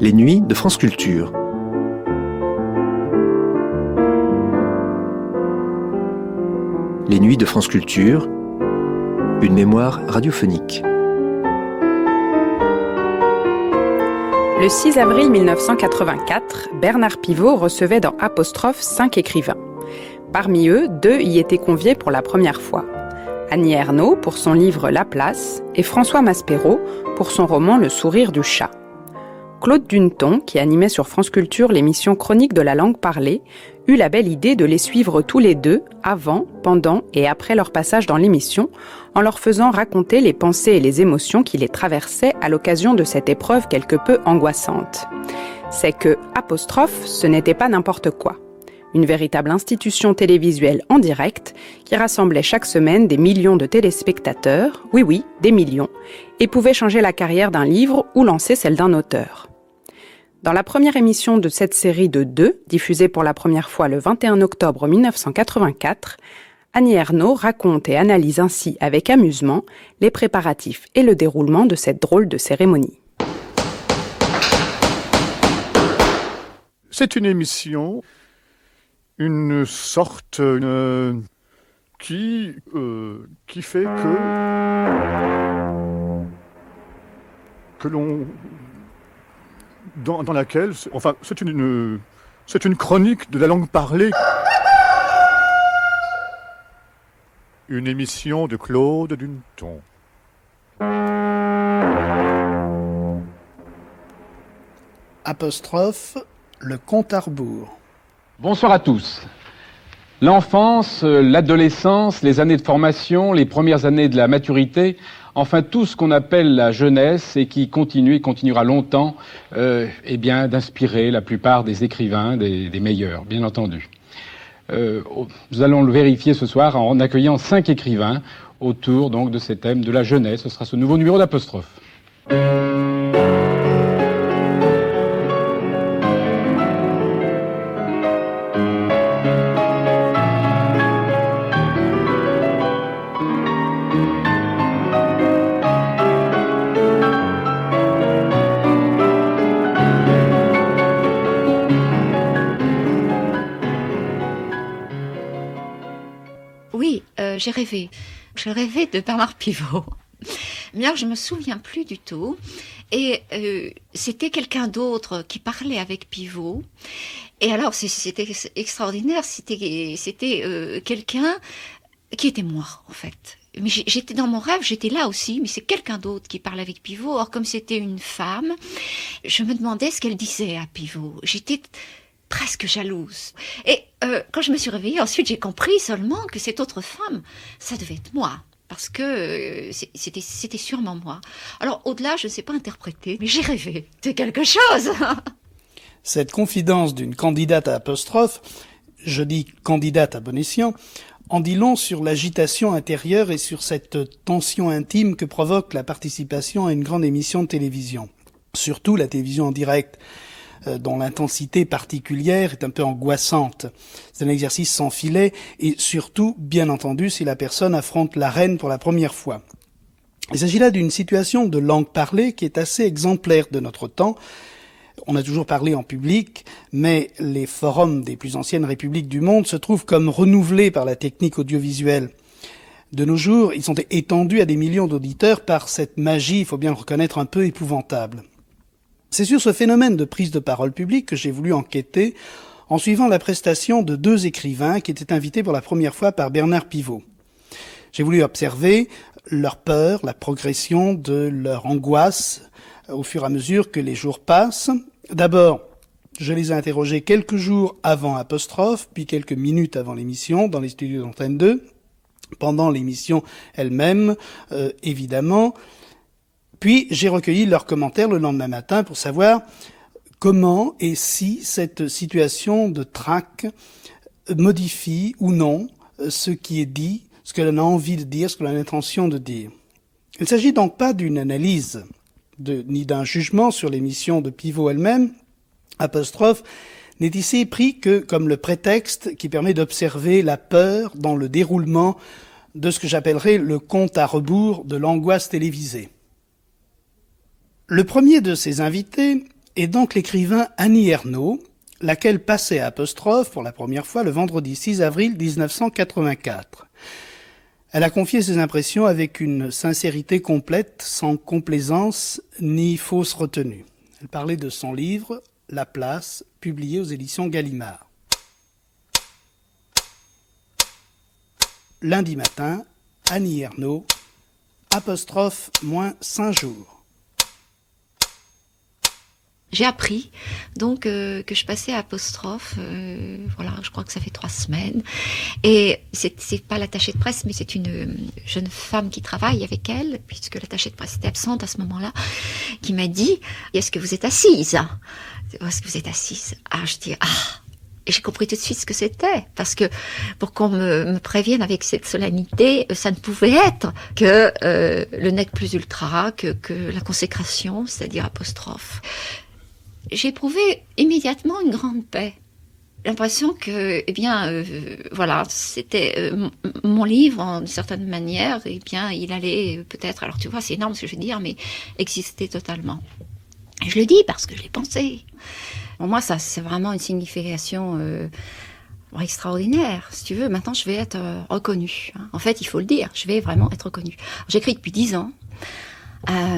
Les nuits de France Culture. Les nuits de France Culture, une mémoire radiophonique. Le 6 avril 1984, Bernard Pivot recevait dans Apostrophe 5 écrivains. Parmi eux, 2 y étaient conviés pour la première fois. Annie Ernaux pour son livre La Place et François Maspero pour son roman Le sourire du chat. Claude Duneton, qui animait sur France Culture l'émission Chronique de la langue parlée, eut la belle idée de les suivre tous les deux, avant, pendant et après leur passage dans l'émission, en leur faisant raconter les pensées et les émotions qui les traversaient à l'occasion de cette épreuve quelque peu angoissante. C'est que Apostrophe, ce n'était pas n'importe quoi. Une véritable institution télévisuelle en direct qui rassemblait chaque semaine des millions de téléspectateurs, oui, des millions, et pouvait changer la carrière d'un livre ou lancer celle d'un auteur. Dans la première émission de cette série de 2, diffusée pour la première fois le 21 octobre 1984, Annie Ernaux raconte et analyse ainsi avec amusement les préparatifs et le déroulement de cette drôle de cérémonie. C'est une émission, une sorte qui fait que l'on... Dans laquelle, enfin, c'est une chronique de la langue parlée. Une émission de Claude Duneton. Apostrophe, le compte à rebours. Bonsoir à tous. L'enfance, l'adolescence, les années de formation, les premières années de la maturité, enfin tout ce qu'on appelle la jeunesse et qui continue et continuera longtemps d'inspirer la plupart des écrivains, des meilleurs, bien entendu. Nous allons le vérifier ce soir en accueillant 5 écrivains autour donc de ces thèmes de la jeunesse. Ce sera ce nouveau numéro d'Apostrophe. J'ai rêvé. J'ai rêvé de Bernard Pivot. Mais alors, je me souviens plus du tout. Et c'était quelqu'un d'autre qui parlait avec Pivot. Et alors, c'était extraordinaire. C'était quelqu'un qui était moi, en fait. Mais j'étais dans mon rêve, j'étais là aussi, mais c'est quelqu'un d'autre qui parlait avec Pivot. Or, comme c'était une femme, je me demandais ce qu'elle disait à Pivot. J'étais presque jalouse. Et quand je me suis réveillée, ensuite j'ai compris seulement que cette autre femme, ça devait être moi. Parce que c'était sûrement moi. Alors au-delà, je ne sais pas interpréter, mais j'ai rêvé de quelque chose. Cette confidence d'une candidate à Apostrophe, je dis candidate à bon escient, en dit long sur l'agitation intérieure et sur cette tension intime que provoque la participation à une grande émission de télévision. Surtout la télévision en direct, dont l'intensité particulière est un peu angoissante. C'est un exercice sans filet et surtout, bien entendu, si la personne affronte l'arène pour la première fois. Il s'agit là d'une situation de langue parlée qui est assez exemplaire de notre temps. On a toujours parlé en public, mais les forums des plus anciennes républiques du monde se trouvent comme renouvelés par la technique audiovisuelle. De nos jours, ils sont étendus à des millions d'auditeurs par cette magie, il faut bien le reconnaître, un peu épouvantable. C'est sur ce phénomène de prise de parole publique que j'ai voulu enquêter en suivant la prestation de 2 écrivains qui étaient invités pour la première fois par Bernard Pivot. J'ai voulu observer leur peur, la progression de leur angoisse au fur et à mesure que les jours passent. D'abord, je les ai interrogés quelques jours avant Apostrophe, puis quelques minutes avant l'émission dans les studios d'Antenne 2, pendant l'émission elle-même, évidemment. Puis, j'ai recueilli leurs commentaires le lendemain matin pour savoir comment et si cette situation de trac modifie ou non ce qui est dit, ce que l'on a envie de dire, ce que l'on a l'intention de dire. Il ne s'agit donc pas d'une analyse ni d'un jugement sur l'émission de Pivot elle-même. Apostrophe n'est ici pris que comme le prétexte qui permet d'observer la peur dans le déroulement de ce que j'appellerais le compte à rebours de l'angoisse télévisée. Le premier de ces invités est donc l'écrivain Annie Ernaux, laquelle passait à apostrophe pour la première fois le vendredi 6 avril 1984. Elle a confié ses impressions avec une sincérité complète, sans complaisance ni fausse retenue. Elle parlait de son livre « La place », publié aux éditions Gallimard. Lundi matin, Annie Ernaux, apostrophe -5 jours. J'ai appris donc que je passais à apostrophe, voilà, je crois que ça fait 3 semaines. Et c'est pas l'attachée de presse, mais c'est une jeune femme qui travaille avec elle, puisque l'attachée de presse était absente à ce moment-là, qui m'a dit « Est-ce que vous êtes assise ?»« Est-ce que vous êtes assise ?» Ah, je dis « Ah !» Et j'ai compris tout de suite ce que c'était, parce que pour qu'on me prévienne avec cette solennité, ça ne pouvait être que le nec plus ultra, que la consécration, c'est-à-dire apostrophe. J'ai éprouvé immédiatement une grande paix. L'impression que, eh bien, voilà, c'était mon livre, d'une certaine manière, eh bien, il allait peut-être, alors tu vois, c'est énorme ce que je veux dire, mais exister totalement. Et je le dis parce que je l'ai pensé. Pour moi, ça, c'est vraiment une signification extraordinaire. Si tu veux, maintenant, je vais être reconnue. En fait, il faut le dire, je vais vraiment être reconnue. J'écris depuis 10 ans.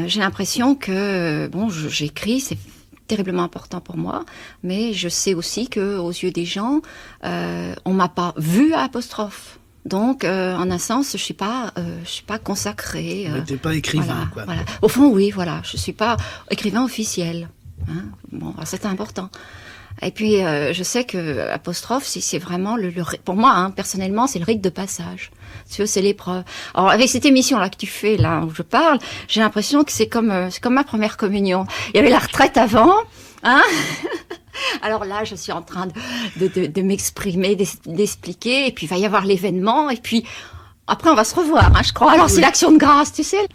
J'ai l'impression que, bon, j'écris, c'est terriblement important pour moi, mais je sais aussi que aux yeux des gens, on m'a pas vue à apostrophe. Donc, en un sens, je suis pas consacrée. T'es pas écrivain, quoi. Voilà. Au fond, oui, voilà, je suis pas écrivain officiel. Hein, bon, c'est important. Et puis, je sais que apostrophe, c'est vraiment pour moi, hein, personnellement, c'est le rite de passage. Tu vois, c'est l'épreuve. Alors, avec cette émission-là que tu fais, là, où je parle, j'ai l'impression que c'est comme ma première communion. Il y avait la retraite avant, hein. Alors là, je suis en train de m'exprimer, d'expliquer, et puis il va y avoir l'événement, et puis après, on va se revoir, hein, je crois. Alors, c'est l'action de grâce, tu sais.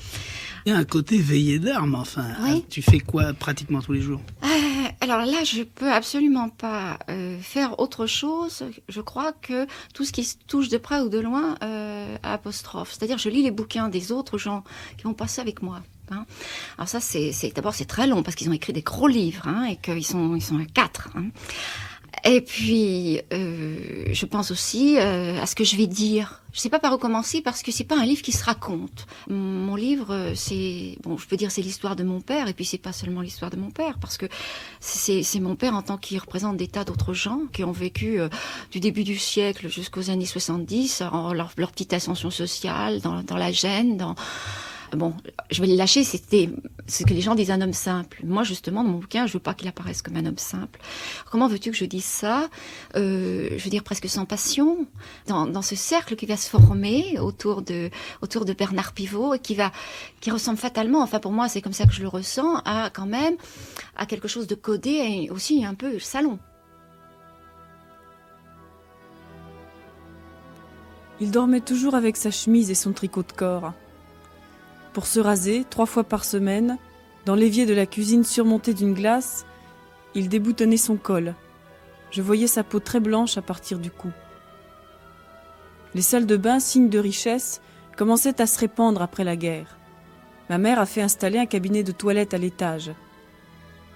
Il y a un côté veillée d'armes, enfin. Oui. Tu fais quoi pratiquement tous les jours? Alors là, je peux absolument pas faire autre chose. Je crois que tout ce qui se touche de près ou de loin à apostrophe. C'est-à-dire, je lis les bouquins des autres gens qui ont passé avec moi. Hein. Alors ça, d'abord c'est très long parce qu'ils ont écrit des gros livres, hein, et qu'ils sont à 4. Hein. Et puis, je pense aussi à ce que je vais dire. Je sais pas par où commencer parce que c'est pas un livre qui se raconte. Mon livre, je peux dire c'est l'histoire de mon père, et puis c'est pas seulement l'histoire de mon père, parce que c'est mon père en tant qu'il représente des tas d'autres gens qui ont vécu du début du siècle jusqu'aux années 70, leur petite ascension sociale, dans la gêne, Bon, je vais le lâcher, c'était ce que les gens disent un homme simple. Moi, justement, dans mon bouquin, je veux pas qu'il apparaisse comme un homme simple. Comment veux-tu que je dise ça? Je veux dire presque sans passion, dans ce cercle qui va se former autour de Bernard Pivot, et qui ressemble fatalement, enfin pour moi, c'est comme ça que je le ressens, à quelque chose de codé, et aussi un peu salon. Il dormait toujours avec sa chemise et son tricot de corps. Pour se raser, 3 fois par semaine, dans l'évier de la cuisine surmonté d'une glace, il déboutonnait son col. Je voyais sa peau très blanche à partir du cou. Les salles de bain, signe de richesse, commençaient à se répandre après la guerre. Ma mère a fait installer un cabinet de toilette à l'étage.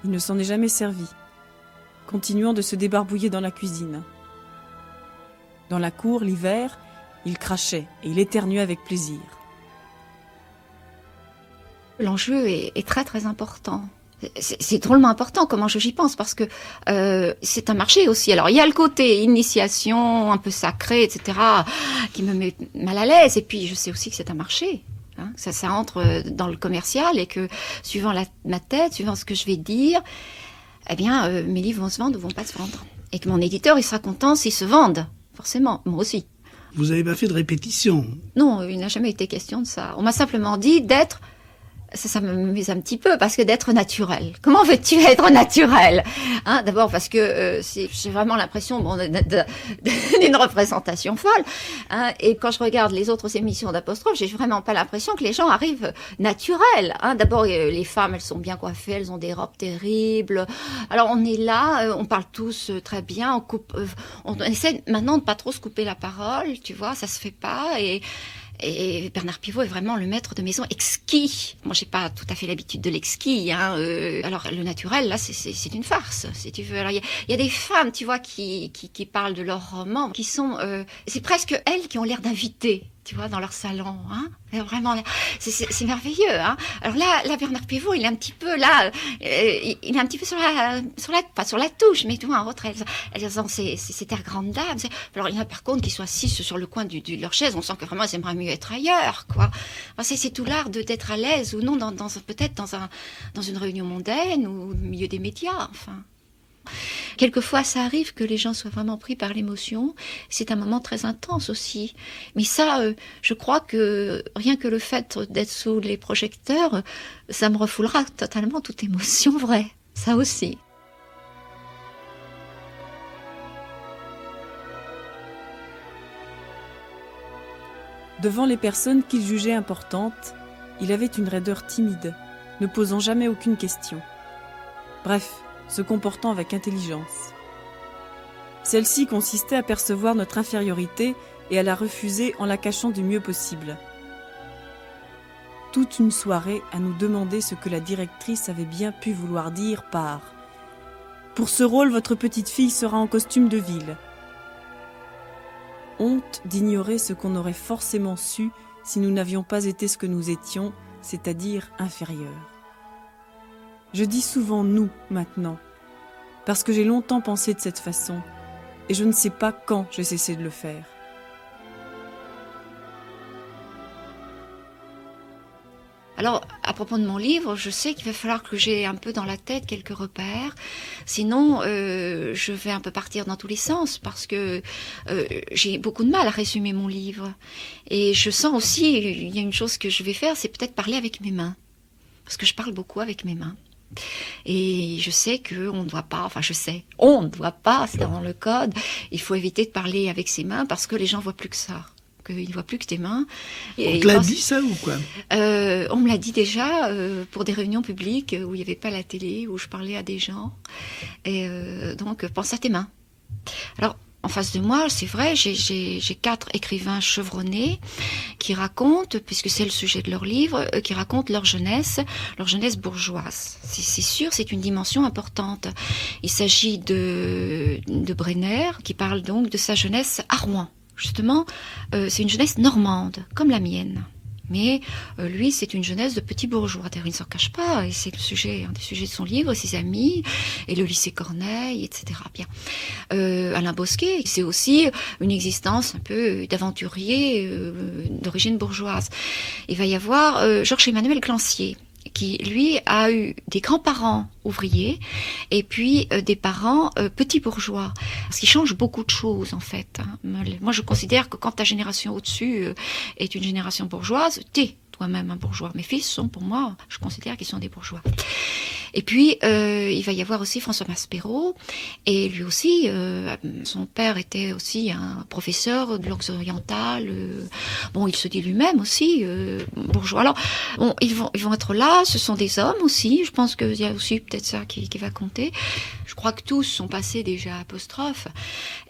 Il ne s'en est jamais servi, continuant de se débarbouiller dans la cuisine. Dans la cour, l'hiver, il crachait et il éternuait avec plaisir. L'enjeu est très très important. C'est drôlement important comme enjeu, j'y pense, parce que c'est un marché aussi. Alors il y a le côté initiation, un peu sacré, etc., qui me met mal à l'aise. Et puis je sais aussi que c'est un marché. Hein, ça entre dans le commercial, et que suivant ma tête, suivant ce que je vais dire, eh bien mes livres vont se vendre ou vont pas se vendre. Et que mon éditeur, il sera content s'ils se vendent, forcément, moi aussi. Vous n'avez pas fait de répétition? Non, il n'a jamais été question de ça. On m'a simplement dit d'être... Ça me mise un petit peu, parce que d'être naturel. Comment veux-tu être naturel? Hein, d'abord parce que j'ai vraiment l'impression d'une représentation folle. Hein, et quand je regarde les autres émissions d'apostrophe, j'ai vraiment pas l'impression que les gens arrivent naturels. Hein, d'abord, les femmes, elles sont bien coiffées, elles ont des robes terribles. Alors on est là, on parle tous très bien, on essaie maintenant de pas trop se couper la parole, tu vois, ça se fait pas, et Et Bernard Pivot est vraiment le maître de maison exquis. Moi, j'ai pas tout à fait l'habitude de l'exquis. Alors, le naturel, là, c'est une farce, si tu veux. Alors, il y a des femmes, tu vois, qui parlent de leurs romans, qui sont... c'est presque elles qui ont l'air d'inviter, tu vois, dans leur salon. Vraiment, c'est merveilleux. Alors là, Bernard Pivot, il est un petit peu là... il est un petit peu pas sur la touche, mais tu vois, en autre, elles ont ces terres grandes dames. Alors, il y en a par contre qui sont assises sur le coin de leur chaise. On sent que vraiment, elles aimeraient mieux être ailleurs, quoi. Alors, c'est tout l'art d'être à l'aise ou non, peut-être dans une réunion mondaine ou au milieu des médias, enfin. Quelquefois, ça arrive que les gens soient vraiment pris par l'émotion. C'est un moment très intense aussi. Mais ça, je crois que rien que le fait d'être sous les projecteurs, ça me refoulera totalement toute émotion vraie. Ça aussi. Devant les personnes qu'il jugeait importantes, il avait une raideur timide, ne posant jamais aucune question. Bref, se comportant avec intelligence. Celle-ci consistait à percevoir notre infériorité et à la refuser en la cachant du mieux possible. Toute une soirée à nous demander ce que la directrice avait bien pu vouloir dire par « Pour ce rôle, votre petite fille sera en costume de ville ». Honte d'ignorer ce qu'on aurait forcément su si nous n'avions pas été ce que nous étions, c'est-à-dire inférieurs. Je dis souvent « nous » maintenant, parce que j'ai longtemps pensé de cette façon, et je ne sais pas quand j'ai cessé de le faire. Alors, à propos de mon livre, je sais qu'il va falloir que j'ai un peu dans la tête quelques repères. Sinon, je vais un peu partir dans tous les sens parce que j'ai beaucoup de mal à résumer mon livre. Et je sens aussi, il y a une chose que je vais faire, c'est peut-être parler avec mes mains. Parce que je parle beaucoup avec mes mains. Et je sais qu'on ne doit pas, on ne doit pas, c'est dans le code, il faut éviter de parler avec ses mains parce que les gens voient plus que ça. Qu'ils ne voient plus que tes mains. On te l'a dit ça ou quoi? On me l'a dit déjà pour des réunions publiques où il n'y avait pas la télé, où je parlais à des gens. Et donc, pense à tes mains. Alors, en face de moi, c'est vrai, j'ai 4 écrivains chevronnés qui racontent, puisque c'est le sujet de leur livre, qui racontent leur jeunesse bourgeoise. C'est sûr, c'est une dimension importante. Il s'agit de Brenner, qui parle donc de sa jeunesse à Rouen. Justement, c'est une jeunesse normande, comme la mienne. Mais lui, c'est une jeunesse de petit bourgeois. D'ailleurs, il ne s'en cache pas. Et c'est un des sujets de son livre, ses amis, et le lycée Corneille, etc. Bien. Alain Bosquet, c'est aussi une existence un peu d'aventurier d'origine bourgeoise. Il va y avoir Georges-Emmanuel Clancier, qui, lui, a eu des grands-parents ouvriers et puis des parents petits bourgeois. Ce qui change beaucoup de choses, en fait. Moi, je considère que quand ta génération au-dessus est une génération bourgeoise, t'es toi-même un bourgeois. Mes fils sont, pour moi, je considère qu'ils sont des bourgeois. Et puis, il va y avoir aussi François Maspero. Et lui aussi, son père était aussi un professeur de langues orientales. Bon, il se dit lui-même aussi bourgeois. Alors, bon, ils vont être là. Ce sont des hommes aussi. Je pense qu'il y a aussi peut-être ça qui va compter. Je crois que tous sont passés déjà apostrophe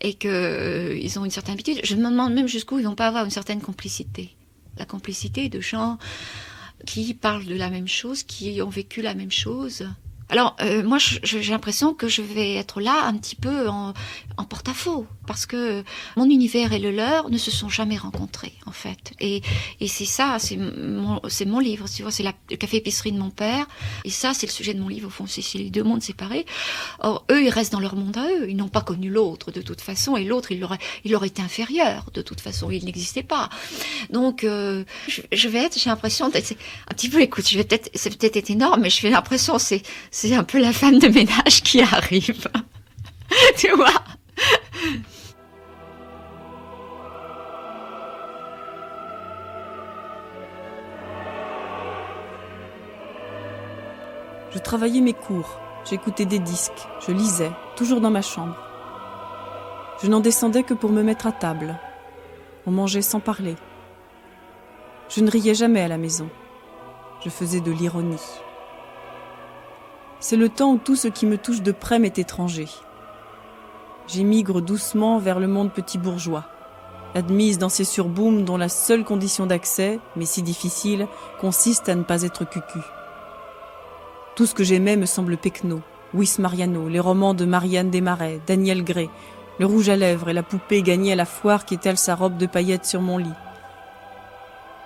et que ils ont une certaine habitude. Je me demande même jusqu'où ils vont pas avoir une certaine complicité. La complicité de gens qui parlent de la même chose, qui ont vécu la même chose. Alors, moi, j'ai l'impression que je vais être là un petit peu en porte-à-faux, parce que mon univers et le leur ne se sont jamais rencontrés, en fait. Et c'est ça, c'est mon livre, tu vois, c'est le café-épicerie de mon père, et ça, c'est le sujet de mon livre, au fond, c'est les deux mondes séparés. Or, eux, ils restent dans leur monde à eux, ils n'ont pas connu l'autre, de toute façon, et l'autre, il leur était inférieur, de toute façon, il n'existait pas. Donc, j'ai l'impression d'être, un petit peu, écoute, c'est peut-être être énorme, mais j'ai l'impression, c'est un peu la femme de ménage qui arrive. Tu vois? Je travaillais mes cours, j'écoutais des disques, je lisais, toujours dans ma chambre. Je n'en descendais que pour me mettre à table. On mangeait sans parler. Je ne riais jamais à la maison. Je faisais de l'ironie. C'est le temps où tout ce qui me touche de près m'est étranger. J'émigre doucement vers le monde petit bourgeois. admise dans ces surbooms dont la seule condition d'accès, mais si difficile, consiste à ne pas être cucu. Tout ce que j'aimais me semble pecno. Luis Mariano, les romans de Marianne Desmarais, Daniel Gray, le rouge à lèvres et la poupée gagnée à la foire qui étale sa robe de paillettes sur mon lit.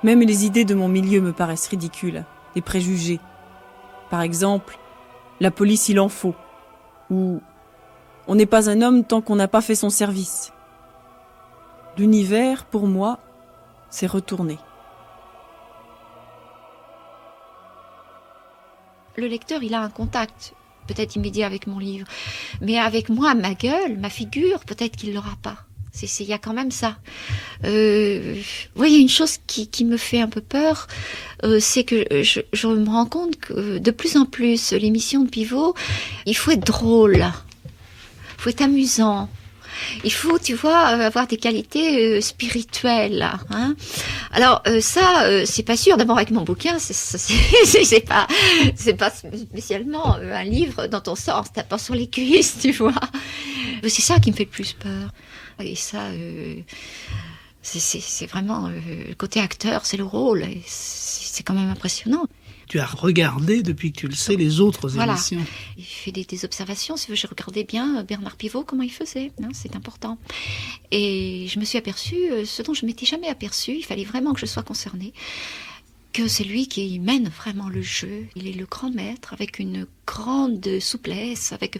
Même les idées de mon milieu me paraissent ridicules, des préjugés. Par exemple, la police il en faut, ou on n'est pas un homme tant qu'on n'a pas fait son service. L'univers, pour moi, s'est retourné. Le lecteur, il a un contact, peut-être immédiat avec mon livre, mais avec moi, ma gueule, ma figure, peut-être qu'il l'aura pas. Il y a quand même ça. Il y a une chose qui me fait un peu peur, c'est que je me rends compte que de plus en plus, l'émission de Pivot, il faut être drôle, il faut être amusant. Il faut, tu vois, avoir des qualités spirituelles. Hein. Alors c'est pas sûr. D'abord avec mon bouquin, c'est pas spécialement un livre dont on sort en se tapant sur les cuisses, tu vois. C'est ça qui me fait le plus peur. Et ça, c'est vraiment le côté acteur, c'est le rôle. Et c'est quand même impressionnant. Tu as regardé, depuis que tu le sais, les autres émissions. Il fait des observations. Si je regardais bien Bernard Pivot, comment il faisait. Hein, c'est important. Et je me suis aperçue, ce dont je ne m'étais jamais aperçue, il fallait vraiment que je sois concernée, que c'est lui qui mène vraiment le jeu. Il est le grand maître, avec une grande souplesse, avec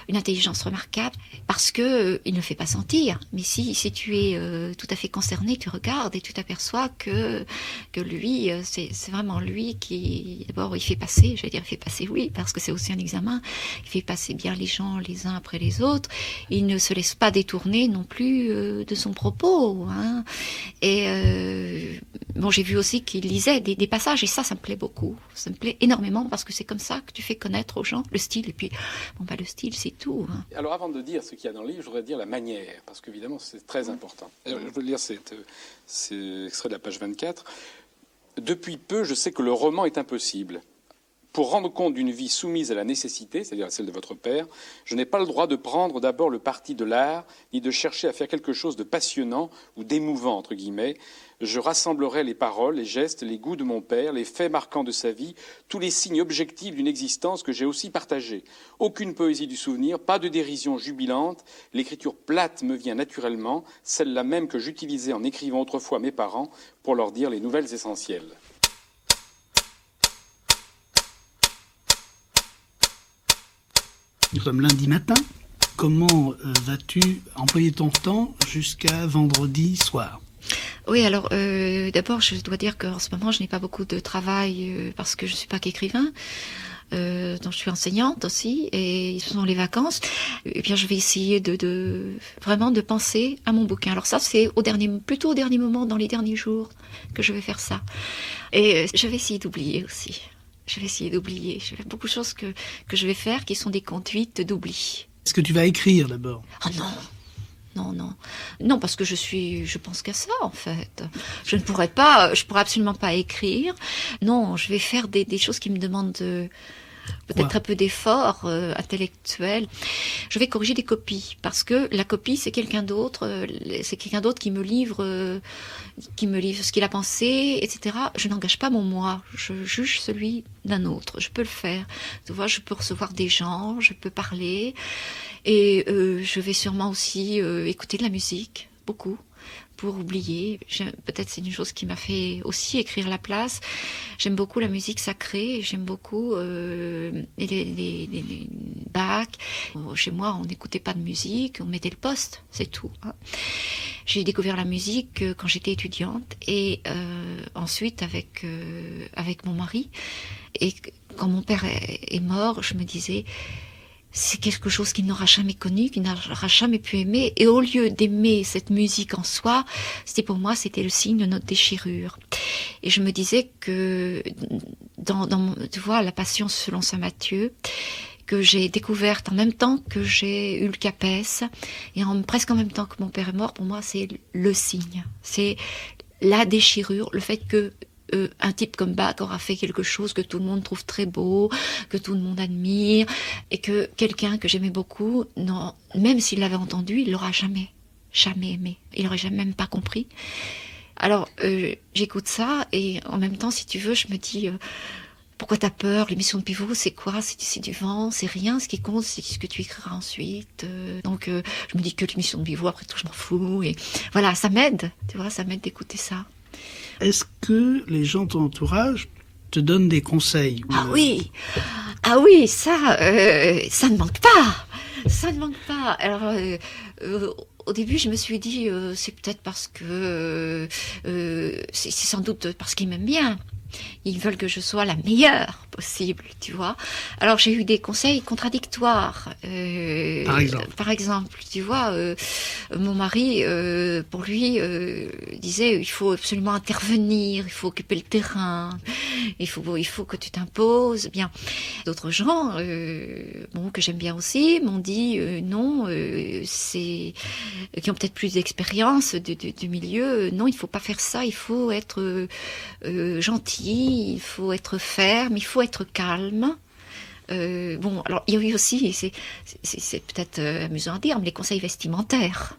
une intelligence remarquable, parce que il ne fait pas sentir. Mais si tu es tout à fait concerné, tu regardes et tu t'aperçois que lui, c'est vraiment lui qui, d'abord, il fait passer, oui, parce que c'est aussi un examen, il fait passer bien les gens les uns après les autres, il ne se laisse pas détourner non plus de son propos. Hein. Et j'ai vu aussi qu'il lisait des passages, et ça me plaît beaucoup, ça me plaît énormément, parce que c'est comme ça que tu fais connaître aux gens le style, et puis, le style, c'est tout. Hein. Alors, avant de dire ce qu'il y a dans le livre, je voudrais dire la manière, parce qu'évidemment, c'est très important. Alors, je veux lire cet extrait de la page 24. « Depuis peu, je sais que le roman est impossible. Pour rendre compte d'une vie soumise à la nécessité, c'est-à-dire celle de votre père, je n'ai pas le droit de prendre d'abord le parti de l'art, ni de chercher à faire quelque chose de passionnant ou d'émouvant, entre guillemets. Je rassemblerai les paroles, les gestes, les goûts de mon père, les faits marquants de sa vie, tous les signes objectifs d'une existence que j'ai aussi partagée. Aucune poésie du souvenir, pas de dérision jubilante. L'écriture plate me vient naturellement, celle-là même que j'utilisais en écrivant autrefois mes parents pour leur dire les nouvelles essentielles. » Nous sommes lundi matin. Comment vas-tu employer ton temps jusqu'à vendredi soir ? Oui, alors d'abord, je dois dire qu'en ce moment, je n'ai pas beaucoup de travail parce que je ne suis pas qu'écrivain. Donc je suis enseignante aussi, et ce sont les vacances. Et bien, je vais essayer vraiment de penser à mon bouquin. Alors ça, c'est plutôt au dernier moment, dans les derniers jours, que je vais faire ça. Et je vais essayer d'oublier aussi. J'ai beaucoup de choses que je vais faire qui sont des conduites d'oubli. Est-ce que tu vas écrire d'abord ? Oh non. Non, parce que je pense qu'à ça, en fait. Je pourrais absolument pas écrire. Non, je vais faire des choses qui me demandent peut-être un peu d'effort intellectuel. Je vais corriger des copies, parce que la copie, c'est quelqu'un d'autre qui me livre ce qu'il a pensé, etc. Je n'engage pas mon moi, je juge celui d'un autre. Je peux le faire. Tu vois, je peux recevoir des gens, je peux parler, et je vais sûrement aussi écouter de la musique, beaucoup, pour oublier. Peut-être c'est une chose qui m'a fait aussi écrire La Place. J'aime beaucoup la musique sacrée, j'aime beaucoup les Bach. Chez moi, on n'écoutait pas de musique, on mettait le poste, c'est tout. Hein. J'ai découvert la musique quand j'étais étudiante, et ensuite avec mon mari. Et quand mon père est mort, je me disais, c'est quelque chose qu'il n'aura jamais connu, qu'il n'aura jamais pu aimer. Et au lieu d'aimer cette musique en soi, pour moi, c'était le signe de notre déchirure. Et je me disais que tu vois, la Passion selon saint Matthieu, que j'ai découverte en même temps que j'ai eu le CAPES, et presque en même temps que mon père est mort, pour moi, c'est le signe. C'est la déchirure, le fait que un type comme Bach aura fait quelque chose que tout le monde trouve très beau, que tout le monde admire, et que quelqu'un que j'aimais beaucoup, non, même s'il l'avait entendu, il l'aura jamais jamais aimé. Il aurait jamais même pas compris. Alors, j'écoute ça et en même temps, si tu veux, je me dis... pourquoi t'as peur? L'émission de Pivot, c'est quoi? C'est du vent, c'est rien. Ce qui compte, c'est ce que tu écriras ensuite. Donc, je me dis que l'émission de Pivot, après tout, je m'en fous. Et voilà, ça m'aide. Tu vois, ça m'aide d'écouter ça. Est-ce que les gens de ton entourage te donnent des conseils? Ah oui, ça ne manque pas. Ça ne manque pas. Alors, au début, je me suis dit, c'est peut-être parce que... c'est sans doute parce qu'ils m'aiment bien. Ils veulent que je sois la meilleure possible, tu vois. Alors, j'ai eu des conseils contradictoires. Par exemple, tu vois, mon mari, pour lui, disait, il faut absolument intervenir, il faut occuper le terrain, il faut que tu t'imposes. Bien. D'autres gens, que j'aime bien aussi, m'ont dit, non, qui ont peut-être plus d'expérience du milieu, non, il faut pas faire ça, il faut être gentil, il faut être ferme, il faut être calme. Alors il y a eu aussi, c'est peut-être amusant à dire, mais les conseils vestimentaires.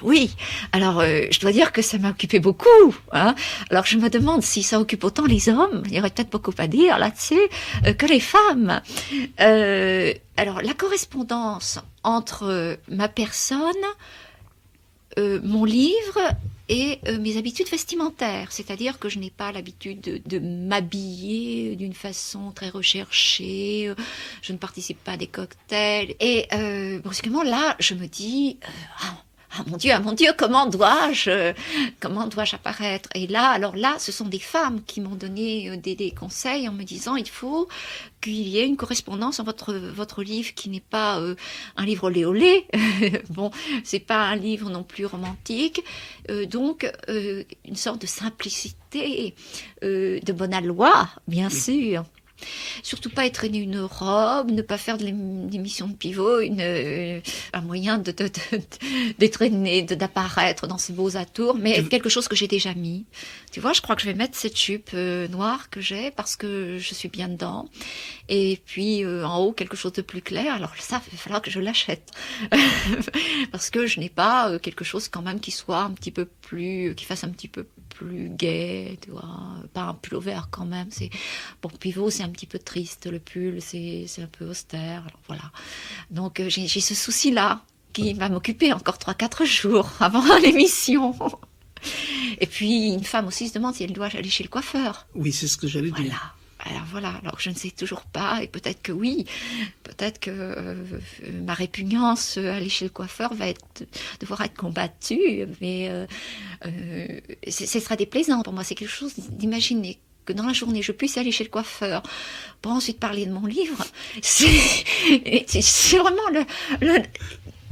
Oui. Alors, je dois dire que ça m'a occupé beaucoup. Hein. Alors, je me demande si ça occupe autant les hommes. Il y aurait peut-être beaucoup à dire là-dessus que les femmes. Alors, la correspondance entre ma personne, mon livre et mes habitudes vestimentaires. C'est-à-dire que je n'ai pas l'habitude de m'habiller d'une façon très recherchée, je ne participe pas à des cocktails. Et brusquement, là, je me dis... Ah mon Dieu, comment dois-je apparaître? Et là, ce sont des femmes qui m'ont donné des conseils en me disant il faut qu'il y ait une correspondance entre votre livre qui n'est pas un livre olé olé. Bon, c'est pas un livre non plus romantique. Donc, une sorte de simplicité, de bonne aloi, bien sûr. Surtout pas étraîner une robe, ne pas faire de l'émission de Pivot un moyen d'étraîner, d'apparaître dans ces beaux atours, mais quelque chose que j'ai déjà mis. Tu vois, je crois que je vais mettre cette jupe noire que j'ai parce que je suis bien dedans. Et puis en haut, quelque chose de plus clair. Alors ça, il va falloir que je l'achète. Parce que je n'ai pas quelque chose quand même qui soit un petit peu plus, qui fasse un petit peu plus gai, tu vois. Pas un pull vert quand même. Bon, Pivot, c'est un petit peu triste, le pull, c'est un peu austère. Alors voilà. Donc j'ai ce souci-là qui va m'occuper encore 3-4 jours avant l'émission. Et puis une femme aussi se demande si elle doit aller chez le coiffeur. Oui, c'est ce que j'allais dire. Alors je ne sais toujours pas, et peut-être que oui, peut-être que ma répugnance à aller chez le coiffeur va devoir être combattue, mais ce sera déplaisant pour moi. C'est quelque chose d'imaginer que dans la journée, je puisse aller chez le coiffeur pour ensuite parler de mon livre. C'est vraiment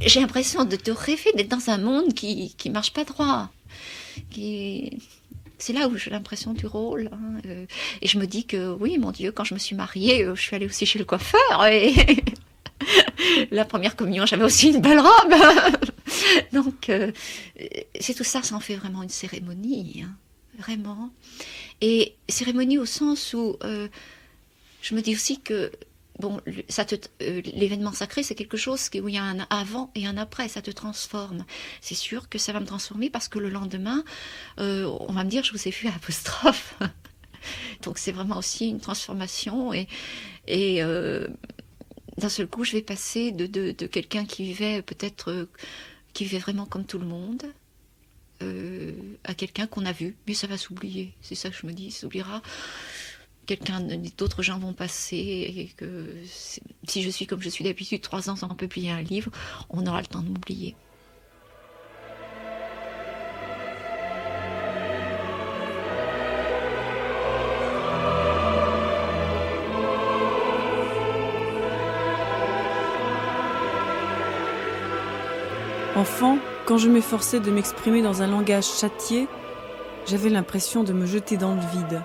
j'ai l'impression de rêver d'être dans un monde qui marche pas droit. C'est là où j'ai l'impression du rôle. Hein. Et je me dis que, oui, mon Dieu, quand je me suis mariée, je suis allée aussi chez le coiffeur. Et la première communion, j'avais aussi une belle robe. Donc, c'est tout ça, ça en fait vraiment une cérémonie. Hein. Vraiment. Et cérémonie au sens où je me dis aussi que bon, l'événement sacré, c'est quelque chose où il y a un avant et un après, ça te transforme. C'est sûr que ça va me transformer parce que le lendemain, on va me dire, je vous ai vu à apostrophe. Donc c'est vraiment aussi une transformation et d'un seul coup, je vais passer de quelqu'un qui vivait peut-être, qui vivait vraiment comme tout le monde, à quelqu'un qu'on a vu, mais ça va s'oublier. C'est ça que je me dis, ça s'oubliera. D'autres gens vont passer et que si je suis comme je suis d'habitude 3 ans sans publier un livre, on aura le temps de m'oublier. Enfant, quand je m'efforçais de m'exprimer dans un langage châtié, j'avais l'impression de me jeter dans le vide.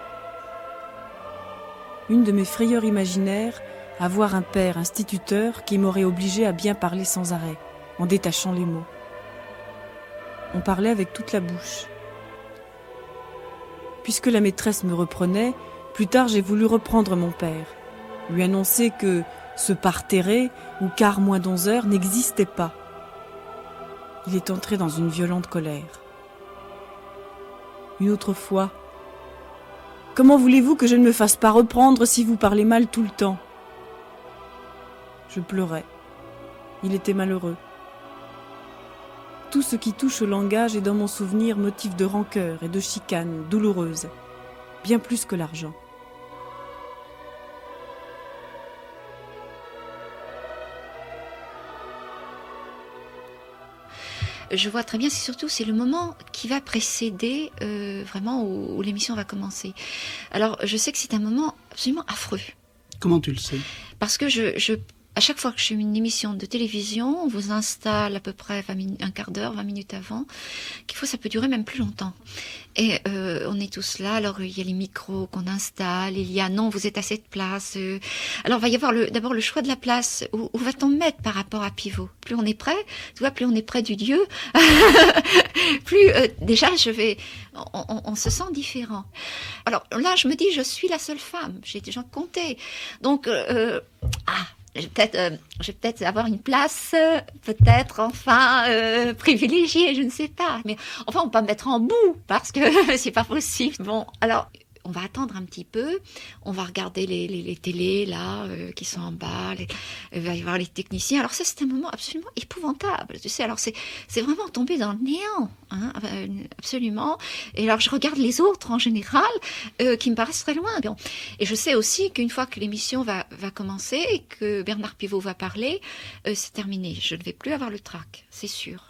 Une de mes frayeurs imaginaires, avoir un père instituteur qui m'aurait obligé à bien parler sans arrêt, en détachant les mots. On parlait avec toute la bouche. Puisque la maîtresse me reprenait, plus tard j'ai voulu reprendre mon père, lui annoncer que ce parterré ou quart moins d'11 heures n'existait pas. Il est entré dans une violente colère. Une autre fois, « Comment voulez-vous que je ne me fasse pas reprendre si vous parlez mal tout le temps ?» Je pleurais. Il était malheureux. Tout ce qui touche au langage est dans mon souvenir motif de rancœur et de chicane douloureuse, bien plus que l'argent. Je vois très bien, c'est le moment qui va précéder vraiment où l'émission va commencer. Alors, je sais que c'est un moment absolument affreux. Comment tu le sais ? Parce que à chaque fois que je fais une émission de télévision, on vous installe à peu près un quart d'heure, 20 minutes avant, ça peut durer même plus longtemps. Et on est tous là, alors il y a les micros qu'on installe, il y a non, vous êtes à cette place. Alors il va y avoir d'abord le choix de la place, où va-t-on mettre par rapport à Pivot ? Plus on est près, tu vois, plus on est près du Dieu, plus déjà on se sent différent. Alors là, je me dis, je suis la seule femme, j'ai déjà compté. Donc, je vais peut-être avoir une place, peut-être enfin privilégiée, je ne sais pas. Mais enfin, on peut pas me mettre en bout parce que c'est pas possible. Bon, alors on va attendre un petit peu. On va regarder les télés là qui sont en bas. Il va y avoir les techniciens. Alors ça, c'est un moment absolument épouvantable. Tu sais, alors c'est vraiment tomber dans le néant, hein, absolument. Et alors je regarde les autres en général qui me paraissent très loin. Bon. Et je sais aussi qu'une fois que l'émission va commencer et que Bernard Pivot va parler, c'est terminé. Je ne vais plus avoir le trac, c'est sûr.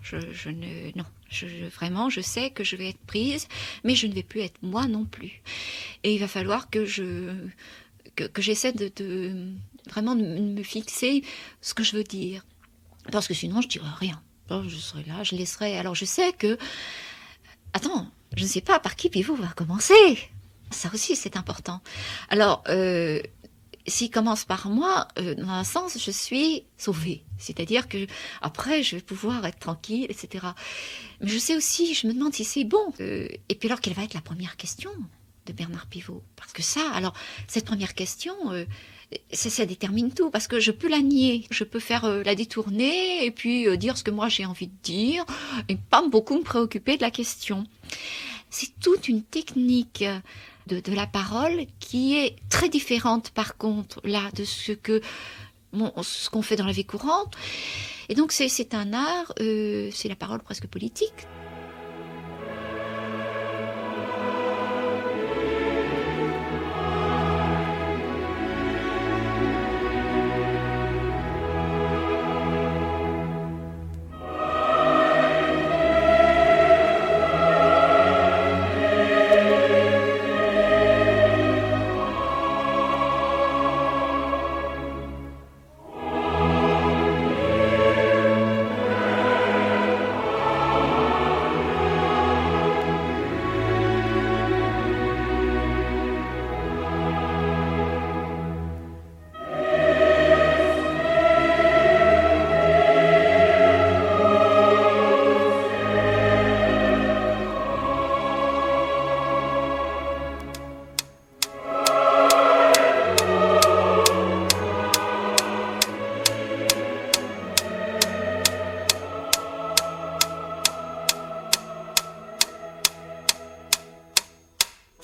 Non. Vraiment, je sais que je vais être prise, mais je ne vais plus être moi non plus. Et il va falloir que j'essaie de vraiment de me fixer ce que je veux dire. Parce que sinon, je ne dirai rien. Alors, je serai là, je laisserai. Alors, je sais que... Attends, je ne sais pas par qui Pivot va commencer. Ça aussi, c'est important. Alors... s'il commence par moi, dans un sens, je suis sauvée. C'est-à-dire que après, je vais pouvoir être tranquille, etc. Mais je sais aussi, je me demande si c'est bon. Et puis alors, quelle va être la première question de Bernard Pivot ? Parce que cette première question, ça détermine tout. Parce que je peux la nier, je peux faire la détourner et puis dire ce que moi j'ai envie de dire et pas beaucoup me préoccuper de la question. C'est toute une technique de la parole qui est très différente par contre là de ce qu'on fait dans la vie courante. Et donc c'est un art, c'est la parole presque politique.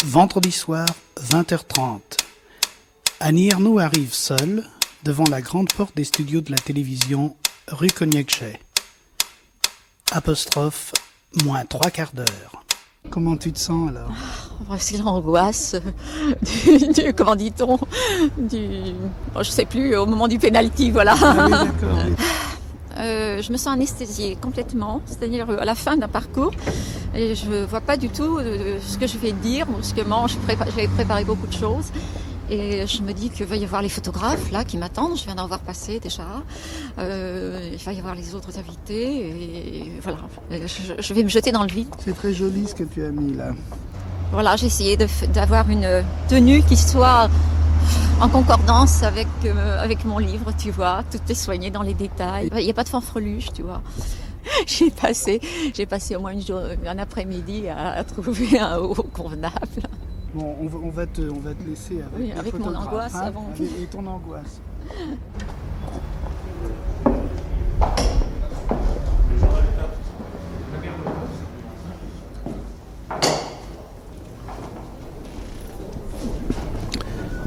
Vendredi soir, 20h30. Annie Ernaux arrive seule devant la grande porte des studios de la télévision rue Cognac-Chay. Apostrophe, moins 3/4 d'heure. Comment tu te sens alors ? C'est l'angoisse comment dit-on, je sais plus, au moment du pénalty, voilà. Ah oui, d'accord. Oui. Je me sens anesthésiée complètement, c'est-à-dire à la fin d'un parcours, et je ne vois pas du tout ce que je vais dire, brusquement, j'avais préparé beaucoup de choses, et je me dis qu'il va y avoir les photographes là qui m'attendent, je viens d'en voir passer déjà, il va y avoir les autres invités, et voilà, je vais me jeter dans le vide. C'est très joli ce que tu as mis là. Voilà, j'ai essayé d'avoir une tenue qui soit en concordance avec mon livre, tu vois. Tout est soigné dans les détails. Il n'y a pas de fanfreluche, tu vois. J'ai passé au moins un après-midi à trouver un haut convenable. Bon, on va te laisser avec mon angoisse avant. Et ton angoisse.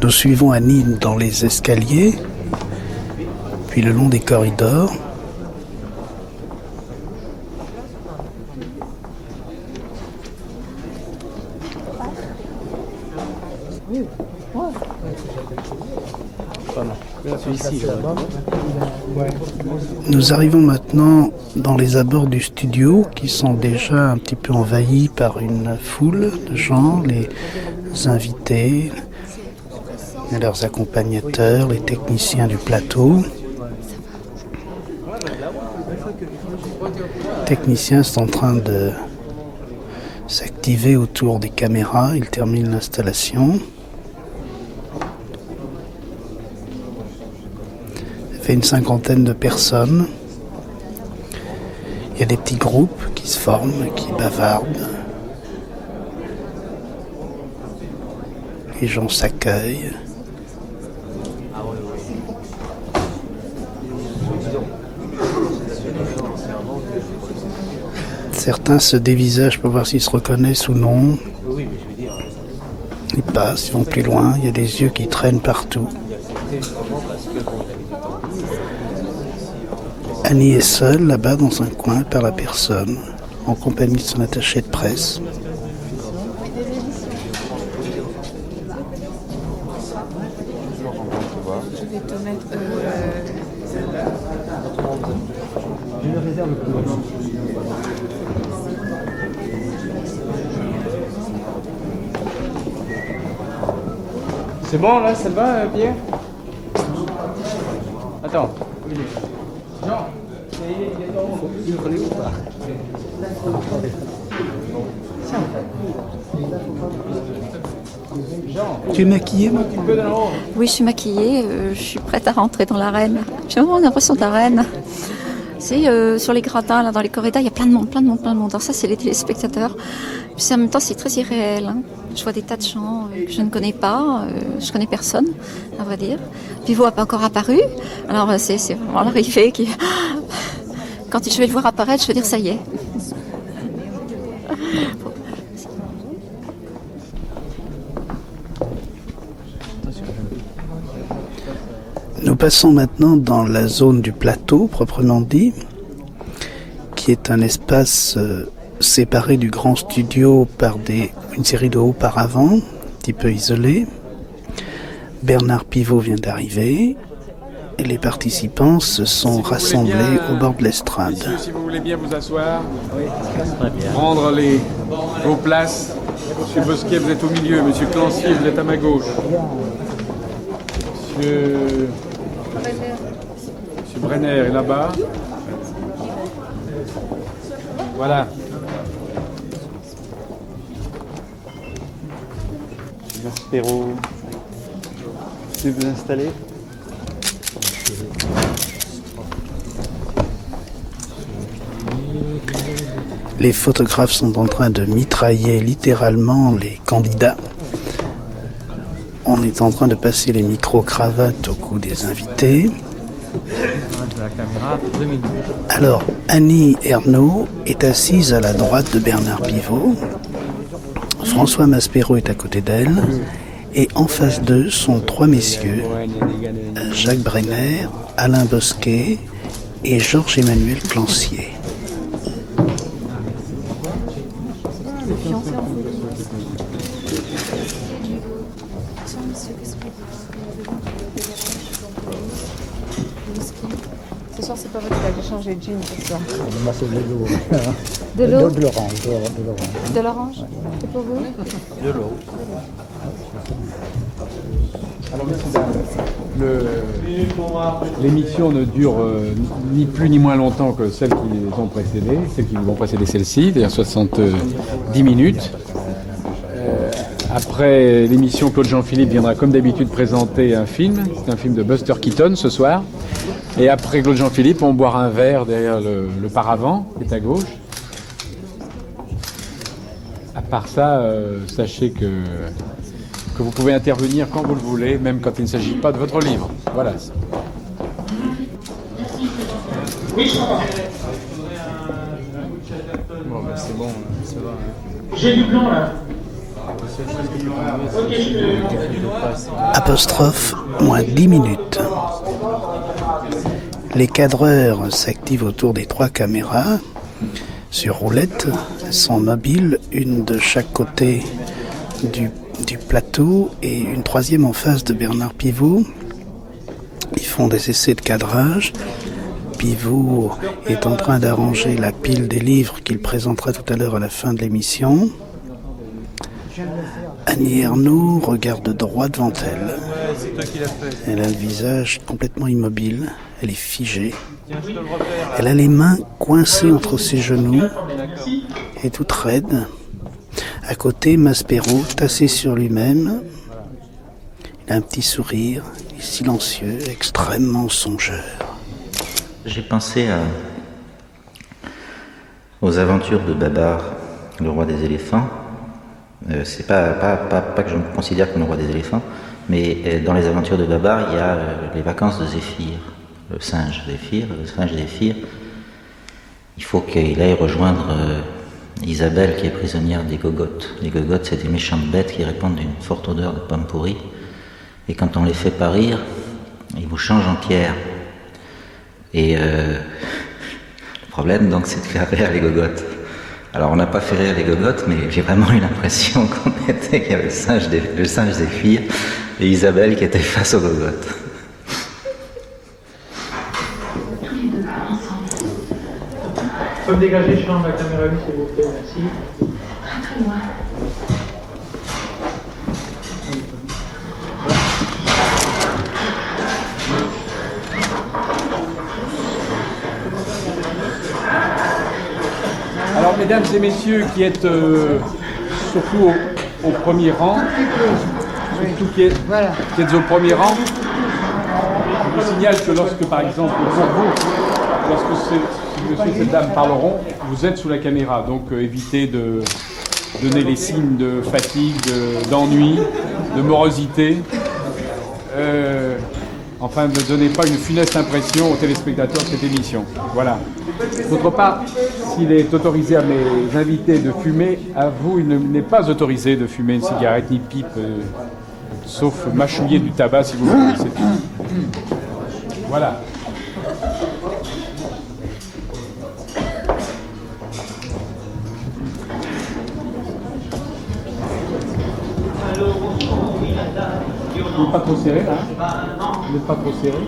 Nous suivons Annie dans les escaliers, puis le long des corridors. Nous arrivons maintenant dans les abords du studio qui sont déjà un petit peu envahis par une foule de gens, les invités, leurs accompagnateurs, les techniciens du plateau. Les techniciens sont en train de s'activer autour des caméras, ils terminent l'installation. Une cinquantaine de personnes. Il y a des petits groupes qui se forment, qui bavardent. Les gens s'accueillent. Certains se dévisagent pour voir s'ils se reconnaissent ou non. Ils passent, ils vont plus loin. Il y a des yeux qui traînent partout. Annie est seule là-bas dans un coin, par la personne, en compagnie de son attaché de presse. Je vais te mettre... C'est bon là, ça va Pierre? Attends. Jean, il faut hurler ou pas? Tu es maquillée maintenant? Oui, je suis maquillée, je suis prête à rentrer dans l'arène. J'ai vraiment l'impression d'arène. C'est sur les gradins, là, dans les corridors, il y a plein de monde. Alors ça, c'est les téléspectateurs. Puis en même temps, c'est très irréel. Hein. Je vois des tas de gens que je ne connais pas. Je connais personne, à vrai dire. Pivot n'a pas encore apparu. Alors c'est vraiment l'arrivée qui... Quand je vais le voir apparaître, je vais dire ça y est. Nous passons maintenant dans la zone du plateau, proprement dit, qui est un espace séparé du grand studio par une série de hauts paravents, un petit peu isolés. Bernard Pivot vient d'arriver et les participants se sont rassemblés au bord de l'estrade. Messieurs, si vous voulez bien vous asseoir, prendre vos places. Monsieur Bosquet, vous êtes au milieu. Monsieur Clancier, vous êtes à ma gauche. Monsieur Brenner est là-bas. Voilà. Maspero, vous vous installer. Les photographes sont en train de mitrailler littéralement les candidats. On est en train de passer les micro-cravates au cou des invités. Alors, Annie Ernaux est assise à la droite de Bernard Pivot. François Maspero est à côté d'elle. Et en face d'eux sont trois messieurs, Jacques Brenner, Alain Bosquet et Georges-Emmanuel Clancier. Ce soir, c'est pas votre cas, j'ai changé de jean ce soir. Moi, c'est de l'eau. De l'eau? De l'orange. De l'orange? C'est pour vous? De l'eau. Alors, messieurs, dames, l'émission ne dure ni plus ni moins longtemps que celles qui les ont précédées, celles qui vont précéder celle-ci, c'est-à-dire 70 minutes. Après l'émission, Claude Jean-Philippe viendra comme d'habitude présenter un film. C'est un film de Buster Keaton ce soir. Et après Claude Jean-Philippe, on boira un verre derrière le paravent qui est à gauche. À part ça, sachez que vous pouvez intervenir quand vous le voulez, même quand il ne s'agit pas de votre livre. Voilà. Bon, ben c'est bon, ça va. J'ai du blanc là. Apostrophe, moins 10 minutes. Les cadreurs s'activent autour des 3 caméras. Sur roulette, sont mobiles, une de chaque côté du plateau et une troisième en face de Bernard Pivot. Ils font des essais de cadrage. Pivot est en train d'arranger la pile des livres qu'il présentera tout à l'heure à la fin de l'émission. Annie Ernaux regarde droit devant elle. Elle a le visage complètement immobile, elle est figée. Elle a les mains coincées entre ses genoux et toute raide. À côté, Maspero, tassé sur lui-même. Il a un petit sourire, il est silencieux, extrêmement songeur. J'ai pensé aux aventures de Babar, le roi des éléphants. C'est pas que je me considère comme le roi des éléphants, mais dans les aventures de Babar, il y a les vacances de Zéphyr, le singe Zéphyr. Il faut qu'il aille rejoindre Isabelle qui est prisonnière des gogottes. Les gogottes, c'est des méchantes bêtes qui répandent une forte odeur de pommes pourries. Et quand on les fait parir, ils vous changent en pierre. Et le problème, donc, c'est de faire rire les gogottes. Alors, on n'a pas fait rire les gogottes, mais j'ai vraiment eu l'impression qu'il y avait le singe Zéphyr et Isabelle qui étaient face aux gogottes. Faut me dégager, champ, la caméra 8, s'il vous plaît, merci. Très loin. Alors, mesdames et messieurs qui êtes surtout au premier rang, surtout qui êtes au premier rang, je vous signale que lorsque, par exemple, pour vous, lorsque monsieur et cette dame parleront, vous êtes sous la caméra, donc évitez de donner les signes de fatigue, d'ennui, de morosité. Enfin, ne donnez pas une funeste impression aux téléspectateurs de cette émission. Voilà. D'autre part, s'il est autorisé à mes invités de fumer, à vous, il n'est pas autorisé de fumer une cigarette ni pipe, sauf mâchouiller du tabac si vous voulez, c'est tout. Voilà. Vous n'êtes pas trop serré, là? Vous n'êtes pas trop serré?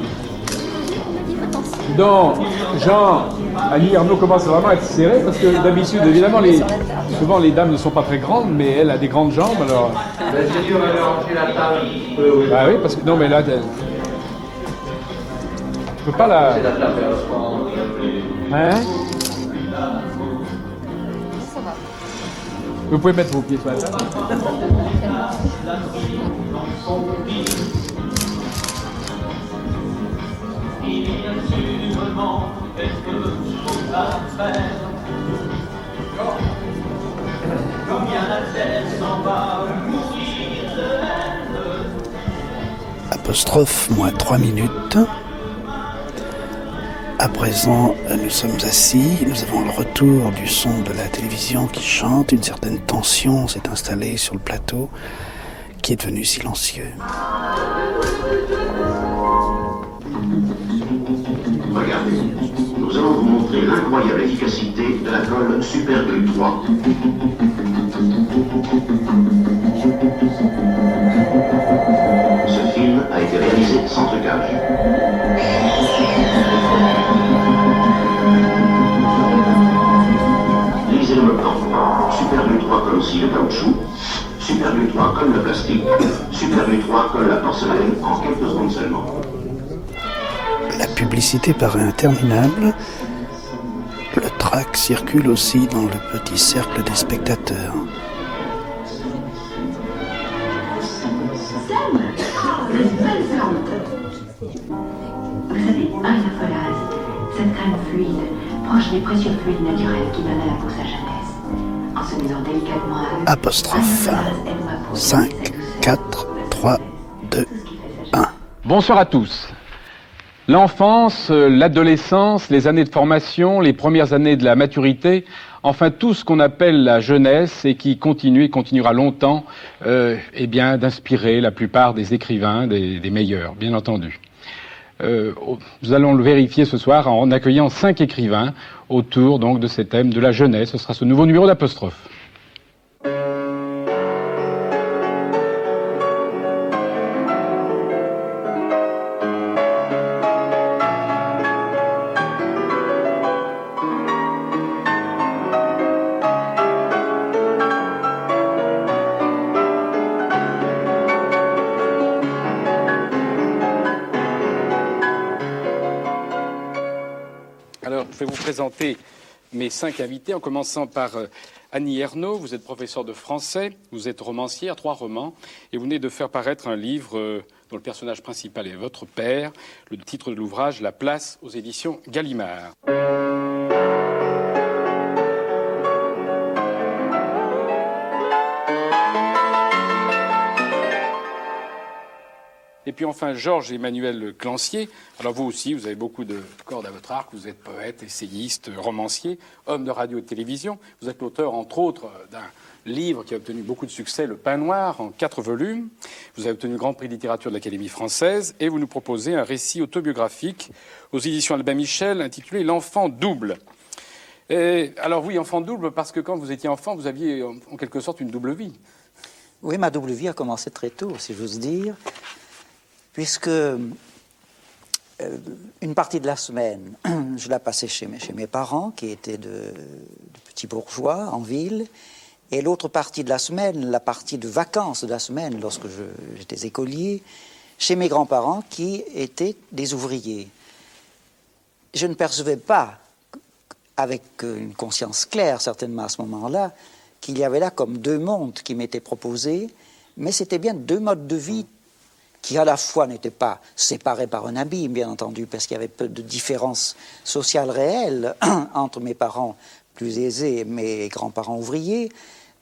Non, Jean, Annie Ernaux commence vraiment à être serrée parce que d'habitude, évidemment, souvent les dames ne sont pas très grandes, mais elle a des grandes jambes, alors... C'est dur d'aller ranger la table. Ah oui, parce que... Non, mais là... Je peux pas la... Hein? Vous pouvez mettre vos pieds sur la table. Apostrophe, moins 3 minutes. À présent, nous sommes assis, nous avons le retour du son de la télévision qui chante, une certaine tension s'est installée sur le plateau, qui est devenu silencieux. Regardez, nous allons vous montrer l'incroyable efficacité de la colle Super Glue 3. Ce film a été réalisé sans trucage. Lisez le plan. Super Glue 3 colle aussi le caoutchouc. Super Glue 3 colle le plastique. Super Glue 3 colle la porcelaine en quelques secondes seulement. La publicité paraît interminable. Le trac circule aussi dans le petit cercle des spectateurs. Vous savez, Rhinopholas, cette crème fluide, proche des précieux fluides naturels qui donnent à la peau sa jeunesse. En se mêlant délicatement à eux, Apostrophe. 5, 4, 3, 2, 1. Bonsoir à tous. L'enfance, l'adolescence, les années de formation, les premières années de la maturité, enfin tout ce qu'on appelle la jeunesse et qui continue et continuera longtemps d'inspirer la plupart des écrivains, des meilleurs, bien entendu. Nous allons le vérifier ce soir en accueillant 5 écrivains autour donc de ces thèmes de la jeunesse. Ce sera ce nouveau numéro d'Apostrophe. Alors, je vais vous présenter mes 5 invités, en commençant par Annie Ernaux. Vous êtes professeur de français, vous êtes romancière, 3 romans, et vous venez de faire paraître un livre dont le personnage principal est votre père. Le titre de l'ouvrage, La place, aux éditions Gallimard. Et puis enfin, Georges Emmanuel Clancier. Alors vous aussi, vous avez beaucoup de cordes à votre arc. Vous êtes poète, essayiste, romancier, homme de radio et de télévision. Vous êtes l'auteur, entre autres, d'un livre qui a obtenu beaucoup de succès, Le Pain Noir, en 4 volumes. Vous avez obtenu le Grand Prix de littérature de l'Académie française. Et vous nous proposez un récit autobiographique aux éditions Albin Michel, intitulé L'enfant double. Et alors oui, enfant double, parce que quand vous étiez enfant, vous aviez en quelque sorte une double vie. Oui, ma double vie a commencé très tôt, si j'ose dire. Puisque une partie de la semaine, je la passais chez mes parents, qui étaient de petits bourgeois en ville, et l'autre partie de la semaine, la partie de vacances de la semaine, lorsque j'étais écolier, chez mes grands-parents, qui étaient des ouvriers. Je ne percevais pas, avec une conscience claire certainement à ce moment-là, qu'il y avait là comme 2 mondes qui m'étaient proposés, mais c'était bien 2 modes de vie qui à la fois n'étaient pas séparés par un abîme, bien entendu, parce qu'il y avait peu de différences sociales réelles entre mes parents plus aisés et mes grands-parents ouvriers,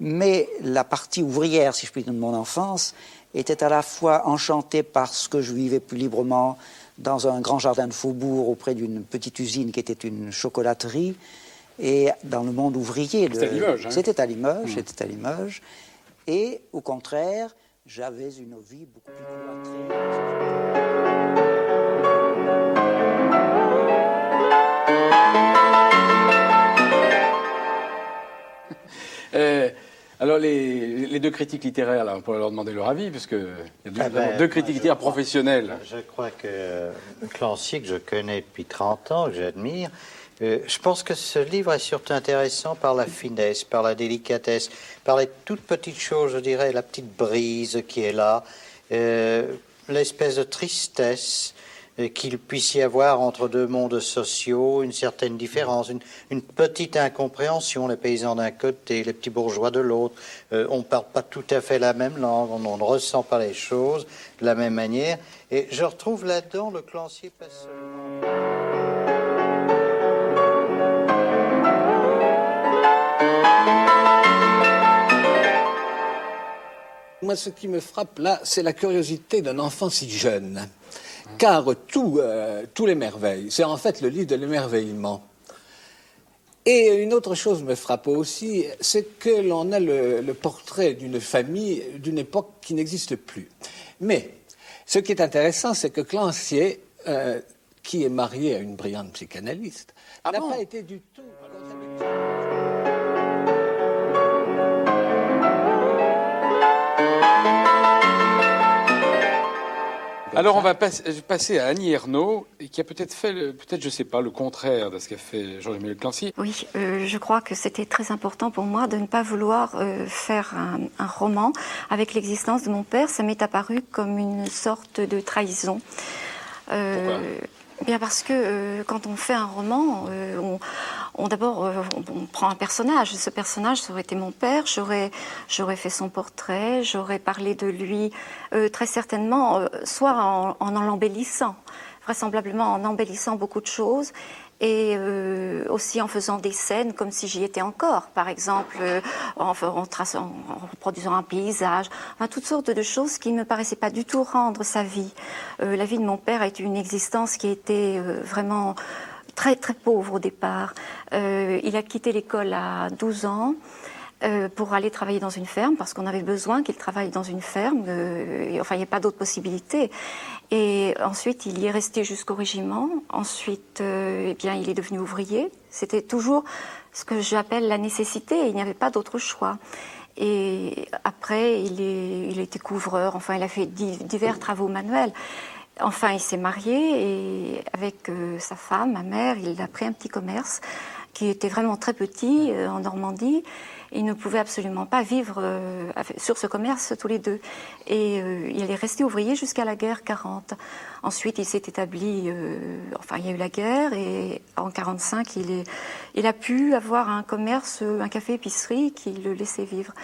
mais la partie ouvrière, si je puis dire, de mon enfance, était à la fois enchantée parce que je vivais plus librement dans un grand jardin de faubourg auprès d'une petite usine qui était une chocolaterie, et dans le monde ouvrier. C'était à Limoges. Hein. C'était à Limoges, c'était à Limoges, et au contraire, j'avais une vie beaucoup plus cloîtrée. Alors les 2 critiques littéraires, là, on pourrait leur demander leur avis, puisque il y a 2 critiques littéraires professionnels. Je crois que Clancier, que je connais depuis 30 ans, que j'admire, je pense que ce livre est surtout intéressant par la finesse, par la délicatesse, par les toutes petites choses, je dirais, la petite brise qui est là, l'espèce de tristesse qu'il puisse y avoir entre 2 mondes sociaux, une certaine différence, une petite incompréhension, les paysans d'un côté, les petits bourgeois de l'autre. On ne parle pas tout à fait la même langue, on ne ressent pas les choses de la même manière. Et je retrouve là-dedans le Clancier pas seulement... Moi, ce qui me frappe là, c'est la curiosité d'un enfant si jeune. Car tout l'émerveille. C'est en fait le livre de l'émerveillement. Et une autre chose me frappe aussi, c'est que l'on a le portrait d'une famille d'une époque qui n'existe plus. Mais ce qui est intéressant, c'est que Clancier, qui est marié à une brillante psychanalyste, n'a pas été du tout... Alors on va passer à Annie Ernaux, qui a peut-être fait, je sais pas, le contraire de ce qu'a fait Georges-Emmanuel Clancier. Oui, je crois que c'était très important pour moi de ne pas vouloir faire un roman avec l'existence de mon père. Ça m'est apparu comme une sorte de trahison. Pourquoi ? Bien parce que quand on fait un roman, d'abord on prend un personnage. Ce personnage, ça aurait été mon père. J'aurais fait son portrait, j'aurais parlé de lui très certainement, soit en l'embellissant, vraisemblablement en embellissant beaucoup de choses. et aussi en faisant des scènes comme si j'y étais encore, par exemple en reproduisant un paysage, enfin, toutes sortes de choses qui ne me paraissaient pas du tout rendre sa vie. La vie de mon père a été une existence qui était vraiment très très pauvre au départ. Il a quitté l'école à 12 ans. Pour aller travailler dans une ferme, parce qu'on avait besoin qu'il travaille dans une ferme, enfin il n'y a pas d'autre possibilité. Et ensuite il y est resté jusqu'au régiment, ensuite eh bien, il est devenu ouvrier. C'était toujours ce que j'appelle la nécessité, il n'y avait pas d'autre choix. Et après il était couvreur, enfin il a fait divers travaux manuels. Enfin il s'est marié et avec sa femme, ma mère, il a pris un petit commerce qui était vraiment très petit en Normandie. Ils ne pouvaient absolument pas vivre sur ce commerce tous les deux. Et il est resté ouvrier jusqu'à la guerre 40. Ensuite, il s'est établi... enfin, il y a eu la guerre et en 45, il a pu avoir un commerce, un café-épicerie qui le laissait vivre.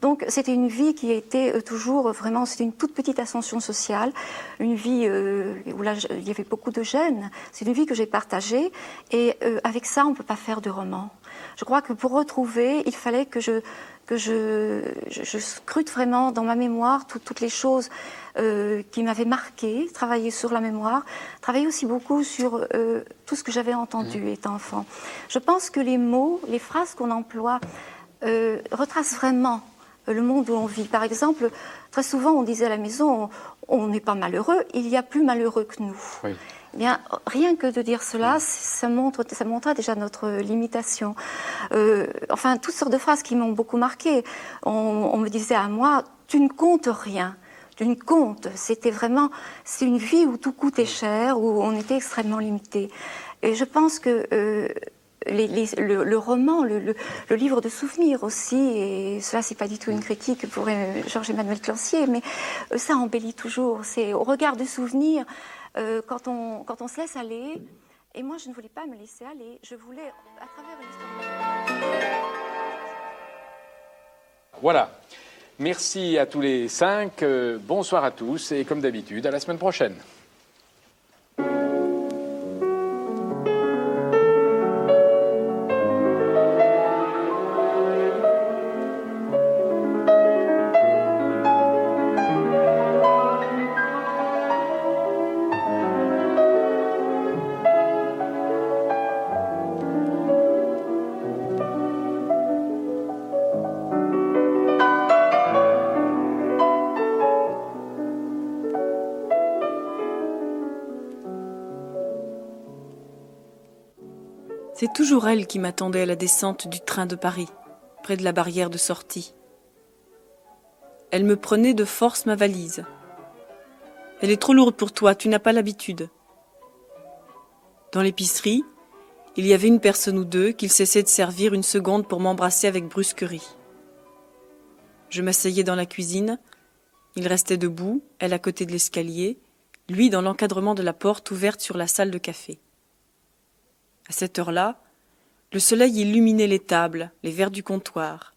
Donc, c'était une vie qui était toujours vraiment... C'était une toute petite ascension sociale, une vie où là, il y avait beaucoup de jeunes. C'est une vie que j'ai partagée et avec ça, on ne peut pas faire de roman. Je crois que pour retrouver, il fallait que je scrute vraiment dans ma mémoire toutes les choses qui m'avaient marqué, travailler sur la mémoire, travailler aussi beaucoup sur tout ce que j'avais entendu étant enfant. Je pense que les mots, les phrases qu'on emploie retracent vraiment le monde où on vit. Par exemple, très souvent on disait à la maison, on n'est pas malheureux, il y a plus malheureux que nous. Oui. Eh bien, rien que de dire cela, ça montrait déjà notre limitation. Enfin, toutes sortes de phrases qui m'ont beaucoup marquée. On me disait à moi, tu ne comptes rien. Tu ne comptes. C'est une vie où tout coûtait cher, où on était extrêmement limité. Et je pense que le roman, le livre de souvenirs aussi, et cela c'est pas du tout une critique pour Georges-Emmanuel Clancier, mais ça embellit toujours. C'est au regard de souvenirs. Quand on se laisse aller, et moi je ne voulais pas me laisser aller, je voulais, à travers l'histoire... Voilà, merci à tous les 5, bonsoir à tous, et comme d'habitude, à la semaine prochaine. C'est toujours elle qui m'attendait à la descente du train de Paris, près de la barrière de sortie. Elle me prenait de force ma valise. « Elle est trop lourde pour toi, tu n'as pas l'habitude. » Dans l'épicerie, il y avait une personne ou deux qu'il cessait de servir une seconde pour m'embrasser avec brusquerie. Je m'asseyais dans la cuisine, il restait debout, elle à côté de l'escalier, lui dans l'encadrement de la porte ouverte sur la salle de café. À cette heure-là, le soleil illuminait les tables, les verres du comptoir,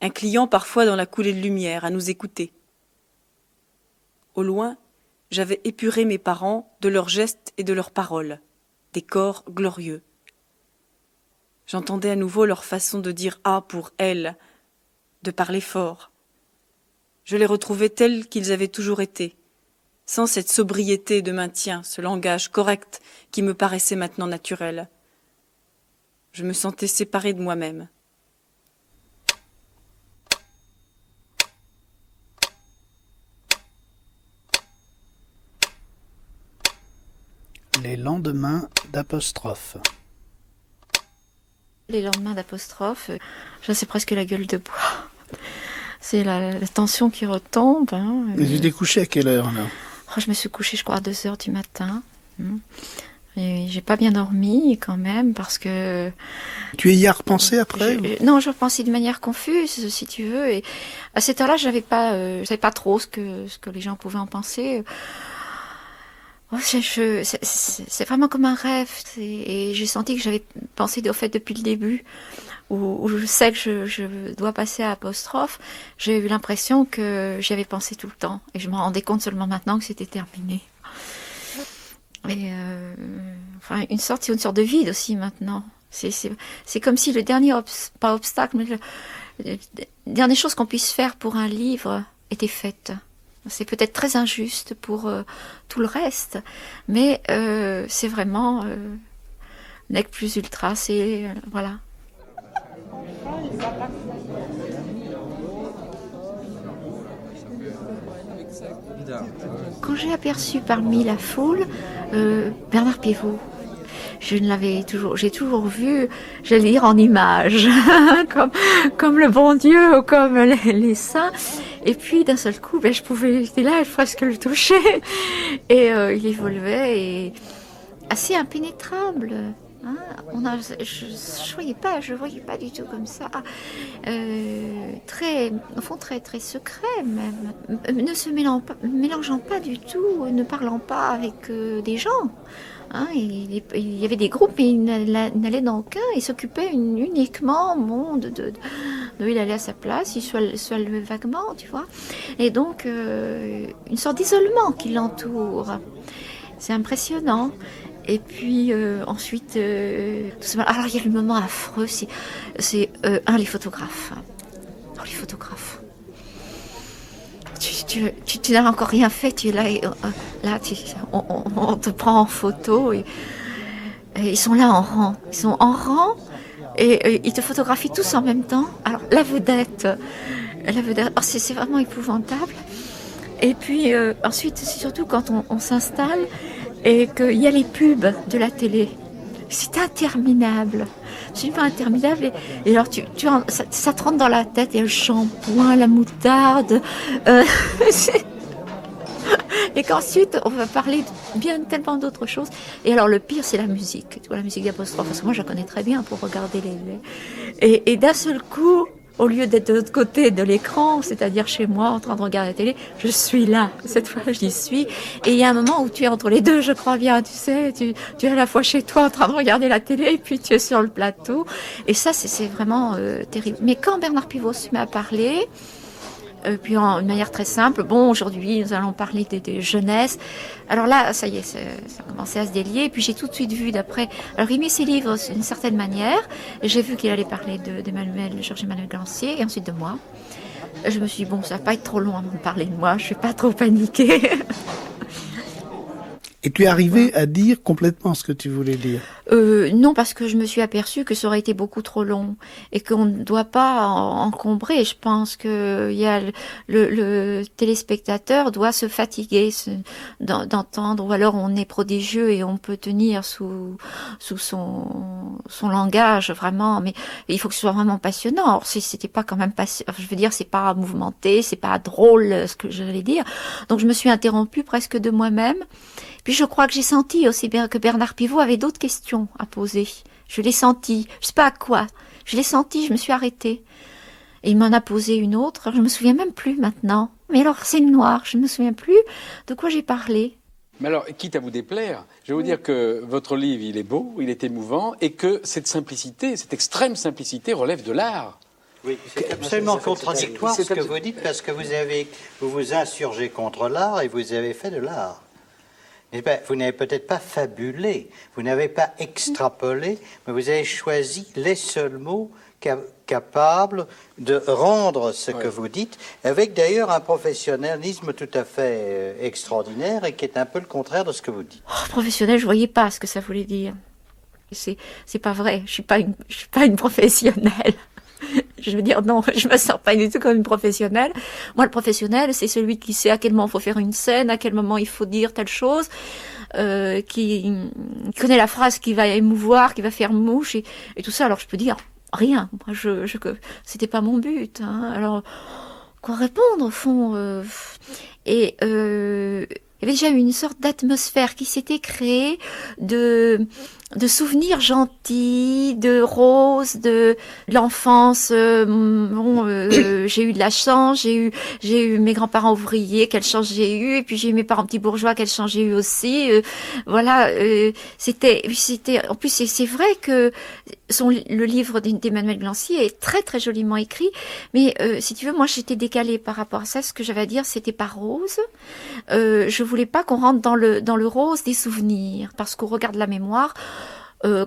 un client parfois dans la coulée de lumière à nous écouter. Au loin, j'avais épuré mes parents de leurs gestes et de leurs paroles, des corps glorieux. J'entendais à nouveau leur façon de dire « ah » pour elle, de parler fort. Je les retrouvais tels qu'ils avaient toujours été, sans cette sobriété de maintien, ce langage correct qui me paraissait maintenant naturel. Je me sentais séparée de moi-même. Les lendemains d'apostrophe. Les lendemains d'apostrophe, c'est presque la gueule de bois. C'est la tension qui retombe. Hein. Mais tu t'es couché à quelle heure là ? Je me suis couchée, je crois, à 2h du matin. Et j'ai pas bien dormi quand même parce que... Tu y as repensé après Non, je repensais de manière confuse, si tu veux. Et à cette heure-là, je savais pas trop ce que les gens pouvaient en penser. C'est vraiment comme un rêve. Et j'ai senti que j'avais pensé au fait depuis le début, où je sais que je dois passer à apostrophe. J'ai eu l'impression que j'y avais pensé tout le temps. Et je me rendais compte seulement maintenant que c'était terminé. Et enfin, une sorte de vide aussi maintenant. C'est comme si le dernier, pas obstacle, mais la dernière chose qu'on puisse faire pour un livre était faite. C'est peut-être très injuste pour tout le reste, mais c'est vraiment nec plus ultra, c'est voilà. Quand j'ai aperçu parmi la foule Bernard Pivot, j'ai toujours vu, j'allais dire en image, comme le bon Dieu ou comme les saints. Et puis d'un seul coup, j'étais là, presque le toucher. Et il évoluait et assez impénétrable. Hein, je voyais pas du tout comme ça. Au fond, très très secret même, ne se mélangeant pas du tout, ne parlant pas avec des gens. Hein, il y avait des groupes, mais il n'allait dans aucun. Il s'occupait uniquement de il allait à sa place, il saluait vaguement, tu vois. Et donc, une sorte d'isolement qui l'entoure. C'est impressionnant. Et puis ensuite, alors il y a le moment affreux, c'est les photographes. Oh, les photographes. Tu n'as encore rien fait, tu es là, et, on te prend en photo et ils sont là en rang. Ils sont en rang et ils te photographient tous en même temps. Alors la vedette, c'est vraiment épouvantable. Et puis ensuite, c'est surtout quand on s'installe et qu'il y a les pubs de la télé. C'est interminable. Absolument interminable. Et alors, ça te rentre dans la tête. Il y a le shampoing, la moutarde. Et qu'ensuite, on va parler tellement d'autres choses. Et alors, le pire, c'est la musique. Tu vois, la musique d'apostrophe. Parce que moi, je la connais très bien pour regarder et d'un seul coup, au lieu d'être de l'autre côté de l'écran, c'est-à-dire chez moi, en train de regarder la télé, je suis là. Cette fois, j'y suis. Et il y a un moment où tu es entre les deux, je crois bien. Tu sais, tu es à la fois chez toi en train de regarder la télé et puis tu es sur le plateau. Et ça, c'est vraiment terrible. Mais quand Bernard Pivot se met à parler, puis d'une manière très simple, bon, aujourd'hui, nous allons parler des jeunesses. Alors là, ça y est, ça a commencé à se délier. Et puis j'ai tout de suite vu d'après. Alors il met ses livres d'une certaine manière. J'ai vu qu'il allait parler de Georges-Emmanuel Glancier et ensuite de moi. Je me suis dit, bon, ça va pas être trop long avant de parler de moi. Je vais pas trop paniquer. Et tu es arrivé à dire complètement ce que tu voulais dire? Non, parce que je me suis aperçue que ça aurait été beaucoup trop long et qu'on ne doit pas encombrer. Je pense que le téléspectateur doit se fatiguer d'entendre, ou alors on est prodigieux et on peut tenir sous son langage vraiment, mais il faut que ce soit vraiment passionnant. Alors, c'était pas quand même je veux dire, c'est pas mouvementé, c'est pas drôle ce que j'allais dire. Donc je me suis interrompue presque de moi-même. Puis je crois que j'ai senti aussi bien que Bernard Pivot avait d'autres questions à poser. Je l'ai senti, je sais pas à quoi. Je l'ai senti, je me suis arrêtée. Et il m'en a posé une autre, alors je me souviens même plus maintenant. Mais alors c'est noir, je me souviens plus de quoi j'ai parlé. Mais alors, quitte à vous déplaire, je vais vous dire que votre livre, il est beau, il est émouvant, et que cette simplicité, cette extrême simplicité relève de l'art. Oui, c'est absolument contradictoire ce que vous dites, parce que vous vous insurgez contre l'art et vous avez fait de l'art. Vous n'avez peut-être pas fabulé, vous n'avez pas extrapolé, mais vous avez choisi les seuls mots capables de rendre ce que vous dites, avec d'ailleurs un professionnalisme tout à fait extraordinaire et qui est un peu le contraire de ce que vous dites. Oh, professionnel, je voyais pas ce que ça voulait dire. C'est pas vrai, je suis pas une professionnelle. Je veux dire, non, je me sens pas du tout comme une professionnelle. Moi, le professionnel, c'est celui qui sait à quel moment il faut faire une scène, à quel moment il faut dire telle chose, qui connaît la phrase qui va émouvoir, qui va faire mouche et tout ça. Alors, je peux dire rien. Moi, c'était pas mon but. Hein. Alors, quoi répondre, au fond il y avait déjà une sorte d'atmosphère qui s'était créée souvenirs gentils, de roses, de l'enfance. J'ai eu de la chance, j'ai eu mes grands-parents ouvriers, quelle chance j'ai eu, et puis j'ai eu mes parents petits bourgeois, quelle chance j'ai eu aussi. Voilà, c'était. En plus, c'est vrai que le livre d'Emmanuel Glancier est très très joliment écrit, mais si tu veux, moi j'étais décalée par rapport à ça. Ce que j'avais à dire, c'était pas rose. Je voulais pas qu'on rentre dans le rose des souvenirs, parce qu'au regard de la mémoire,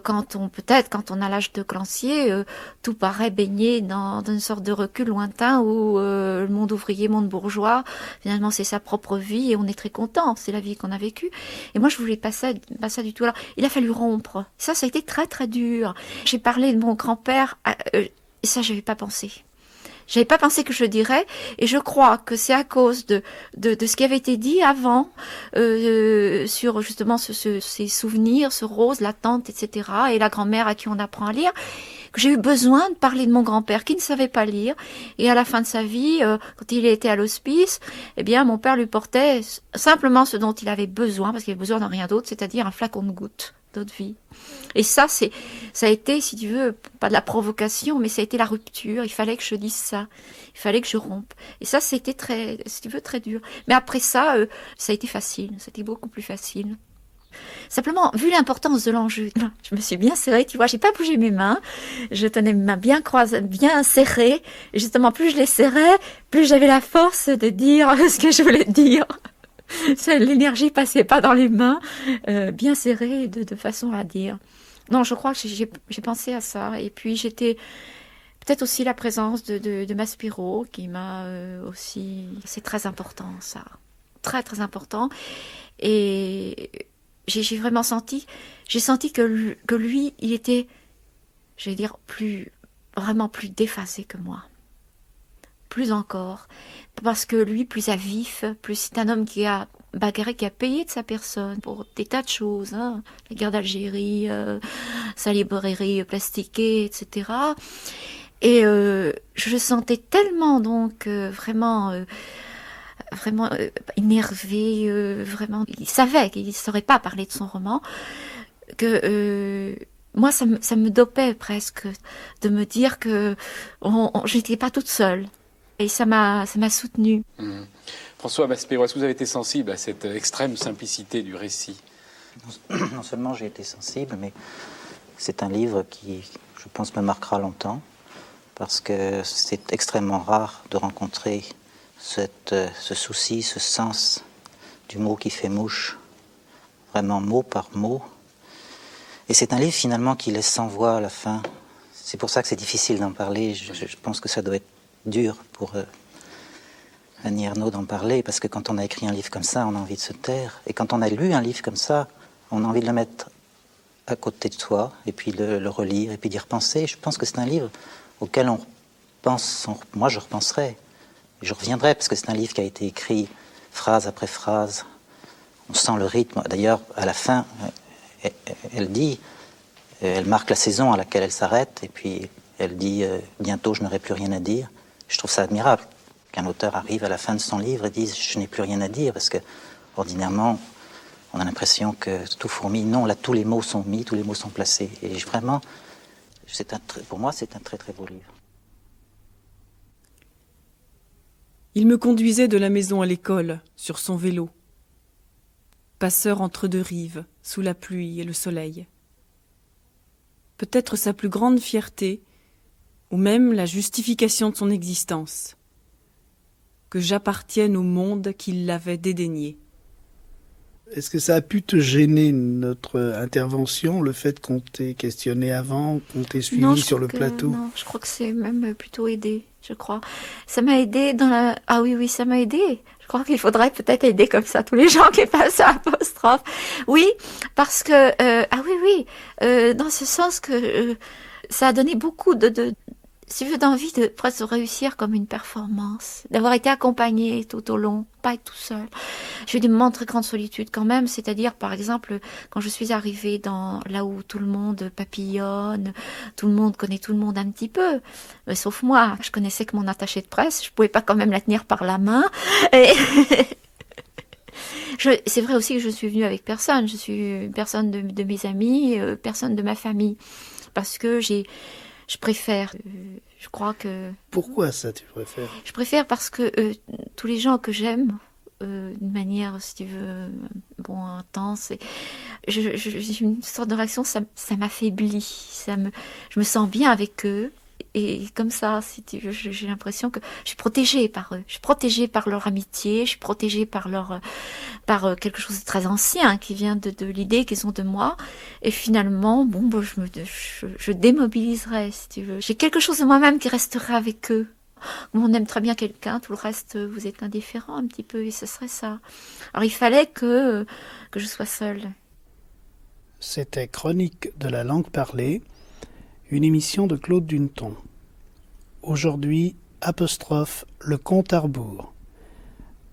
quand on a l'âge de Glancier, tout paraît baigné dans une sorte de recul lointain où le monde ouvrier, monde bourgeois, finalement c'est sa propre vie et on est très content, c'est la vie qu'on a vécue. Et moi je voulais pas ça du tout. Alors il a fallu rompre. Ça a été très très dur. J'ai parlé de mon grand-père, et ça j'avais pas pensé. J'avais pas pensé que je le dirais, et je crois que c'est à cause de ce qui avait été dit avant sur justement ces souvenirs, ce rose, la tante, etc., et la grand-mère à qui on apprend à lire, que j'ai eu besoin de parler de mon grand-père qui ne savait pas lire, et à la fin de sa vie, quand il était à l'hospice, eh bien mon père lui portait simplement ce dont il avait besoin, parce qu'il avait besoin de rien d'autre, c'est-à-dire un flacon de gouttes d'eau de vie. Et ça a été, si tu veux, pas de la provocation, mais ça a été la rupture. Il fallait que je dise ça. Il fallait que je rompe. Et ça, c'était très, si tu veux, très dur. Mais après ça a été facile. C'était beaucoup plus facile. Simplement, vu l'importance de l'enjeu, je me suis bien serrée, tu vois, j'ai pas bougé mes mains. Je tenais mes mains bien croisées, bien serrées. Et justement, plus je les serrais, plus j'avais la force de dire ce que je voulais dire. L'énergie passait pas dans les mains, bien serrée de façon à dire. Non, je crois que j'ai pensé à ça. Et puis j'étais peut-être aussi la présence de Maspero qui m'a aussi. C'est très important ça, très très important. Et j'ai vraiment senti que lui, il était, je vais dire, vraiment plus déphasé que moi. Plus encore, parce que lui, plus à vif, plus c'est un homme qui a bagarré, qui a payé de sa personne pour des tas de choses, hein, la guerre d'Algérie, sa librairie plastiquée, etc. Et je le sentais tellement donc vraiment énervé, vraiment. Il savait qu'il ne saurait pas parler de son roman, que moi ça me dopait presque de me dire que je n'étais pas toute seule. Et ça m'a soutenue. François Maspero, est-ce que vous avez été sensible à cette extrême simplicité du récit ? Non seulement j'ai été sensible, mais c'est un livre qui, je pense, me marquera longtemps, parce que c'est extrêmement rare de rencontrer ce souci, ce sens du mot qui fait mouche, vraiment mot par mot. Et c'est un livre finalement qui laisse sans voix à la fin. C'est pour ça que c'est difficile d'en parler. Je pense que ça doit être dur pour Annie Ernaux d'en parler, parce que quand on a écrit un livre comme ça, on a envie de se taire. Et quand on a lu un livre comme ça, on a envie de le mettre à côté de soi, et puis le relire, et puis d'y repenser. Je pense que c'est un livre auquel on pense, moi je repenserai, je reviendrai, parce que c'est un livre qui a été écrit phrase après phrase. On sent le rythme. D'ailleurs, à la fin, elle dit, elle marque la saison à laquelle elle s'arrête, et puis elle dit bientôt je n'aurai plus rien à dire. Je trouve ça admirable qu'un auteur arrive à la fin de son livre et dise je n'ai plus rien à dire, parce que ordinairement on a l'impression que tout fourmille. Non, là tous les mots sont mis, tous les mots sont placés. Et vraiment, pour moi c'est un très très beau livre. Il me conduisait de la maison à l'école, sur son vélo. Passeur entre deux rives, sous la pluie et le soleil. Peut-être sa plus grande fierté, ou même la justification de son existence, que j'appartienne au monde qui l'avait dédaigné. Est-ce que ça a pu te gêner, notre intervention, le fait qu'on t'ait questionné avant, qu'on t'ait suivi sur le plateau? Non, je crois que c'est même plutôt aidé, je crois. Ça m'a aidé dans la... Ah oui, ça m'a aidé. Je crois qu'il faudrait peut-être aider comme ça tous les gens qui passent à Apostrophe. Oui, parce que... dans ce sens que ça a donné beaucoup si je veux, d'envie de presque réussir comme une performance, d'avoir été accompagnée tout au long, pas être tout seul. J'ai eu des moments de très grande solitude quand même, c'est-à-dire par exemple quand je suis arrivée là où tout le monde papillonne, tout le monde connaît tout le monde un petit peu, sauf moi, je connaissais que mon attachée de presse, je pouvais pas quand même la tenir par la main. Et C'est vrai aussi que je suis venue avec personne. Je suis personne de mes amis, personne de ma famille. Parce que je préfère. Je crois que... Pourquoi ça, tu préfères? Je préfère parce que tous les gens que j'aime, d'une manière, si tu veux, intense, j'ai une sorte de réaction, ça m'affaiblit. Je me sens bien avec eux. Et comme ça, si tu veux, j'ai l'impression que je suis protégée par eux. Je suis protégée par leur amitié, je suis protégée par quelque chose de très ancien qui vient de l'idée qu'ils ont de moi. Et finalement, je démobiliserai, si tu veux. J'ai quelque chose de moi-même qui resterait avec eux. On aime très bien quelqu'un, tout le reste, vous êtes indifférent un petit peu, et ce serait ça. Alors il fallait que je sois seule. C'était Chronique de la langue parlée, une émission de Claude Duneton. Aujourd'hui, le compte à rebours,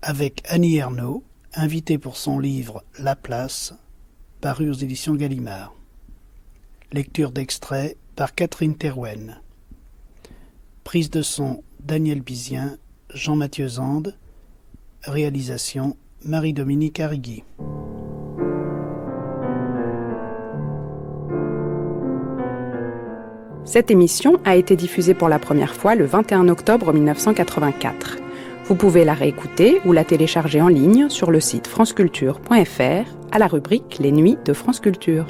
avec Annie Ernaux, invitée pour son livre La Place, paru aux éditions Gallimard. Lecture d'extrait par Catherine Terouenne. Prise de son Daniel Bizien, Jean-Mathieu Zande. Réalisation Marie-Dominique Arrigui. Cette émission a été diffusée pour la première fois le 21 octobre 1984. Vous pouvez la réécouter ou la télécharger en ligne sur le site franceculture.fr à la rubrique Les Nuits de France Culture.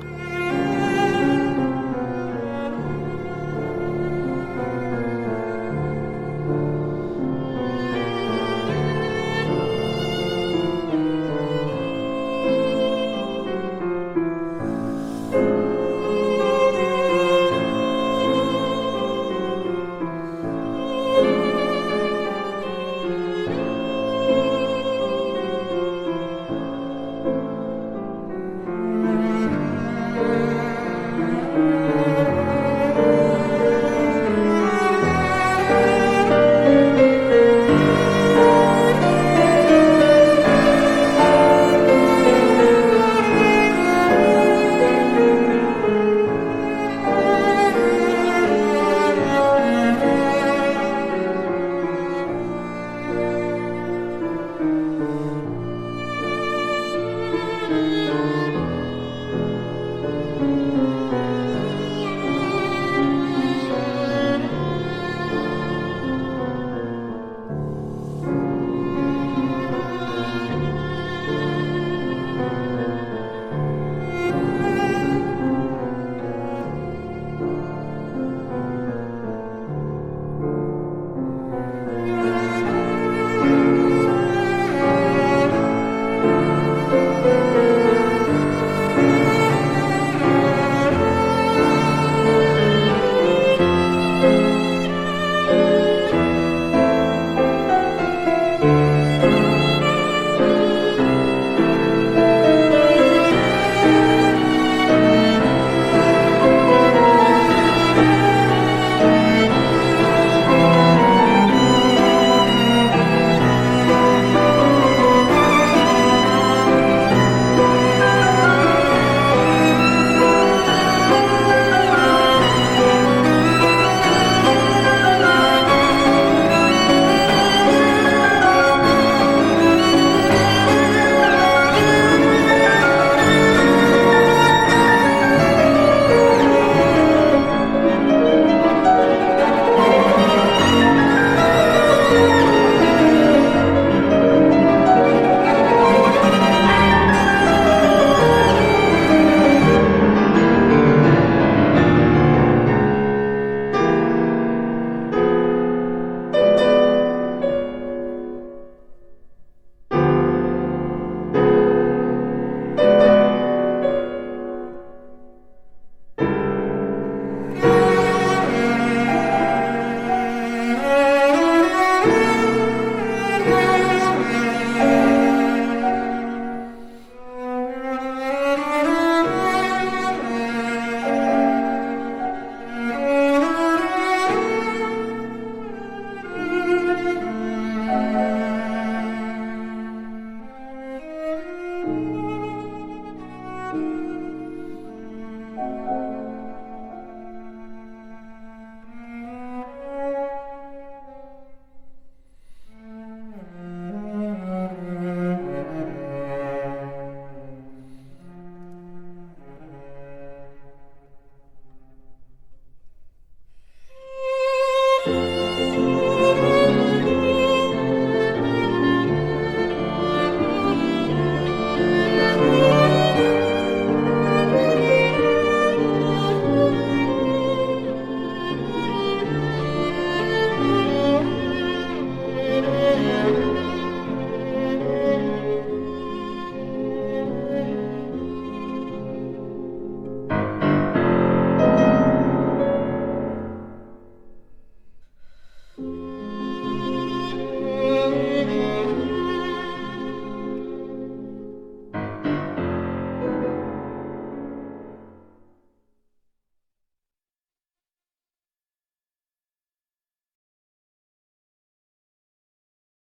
Thank you.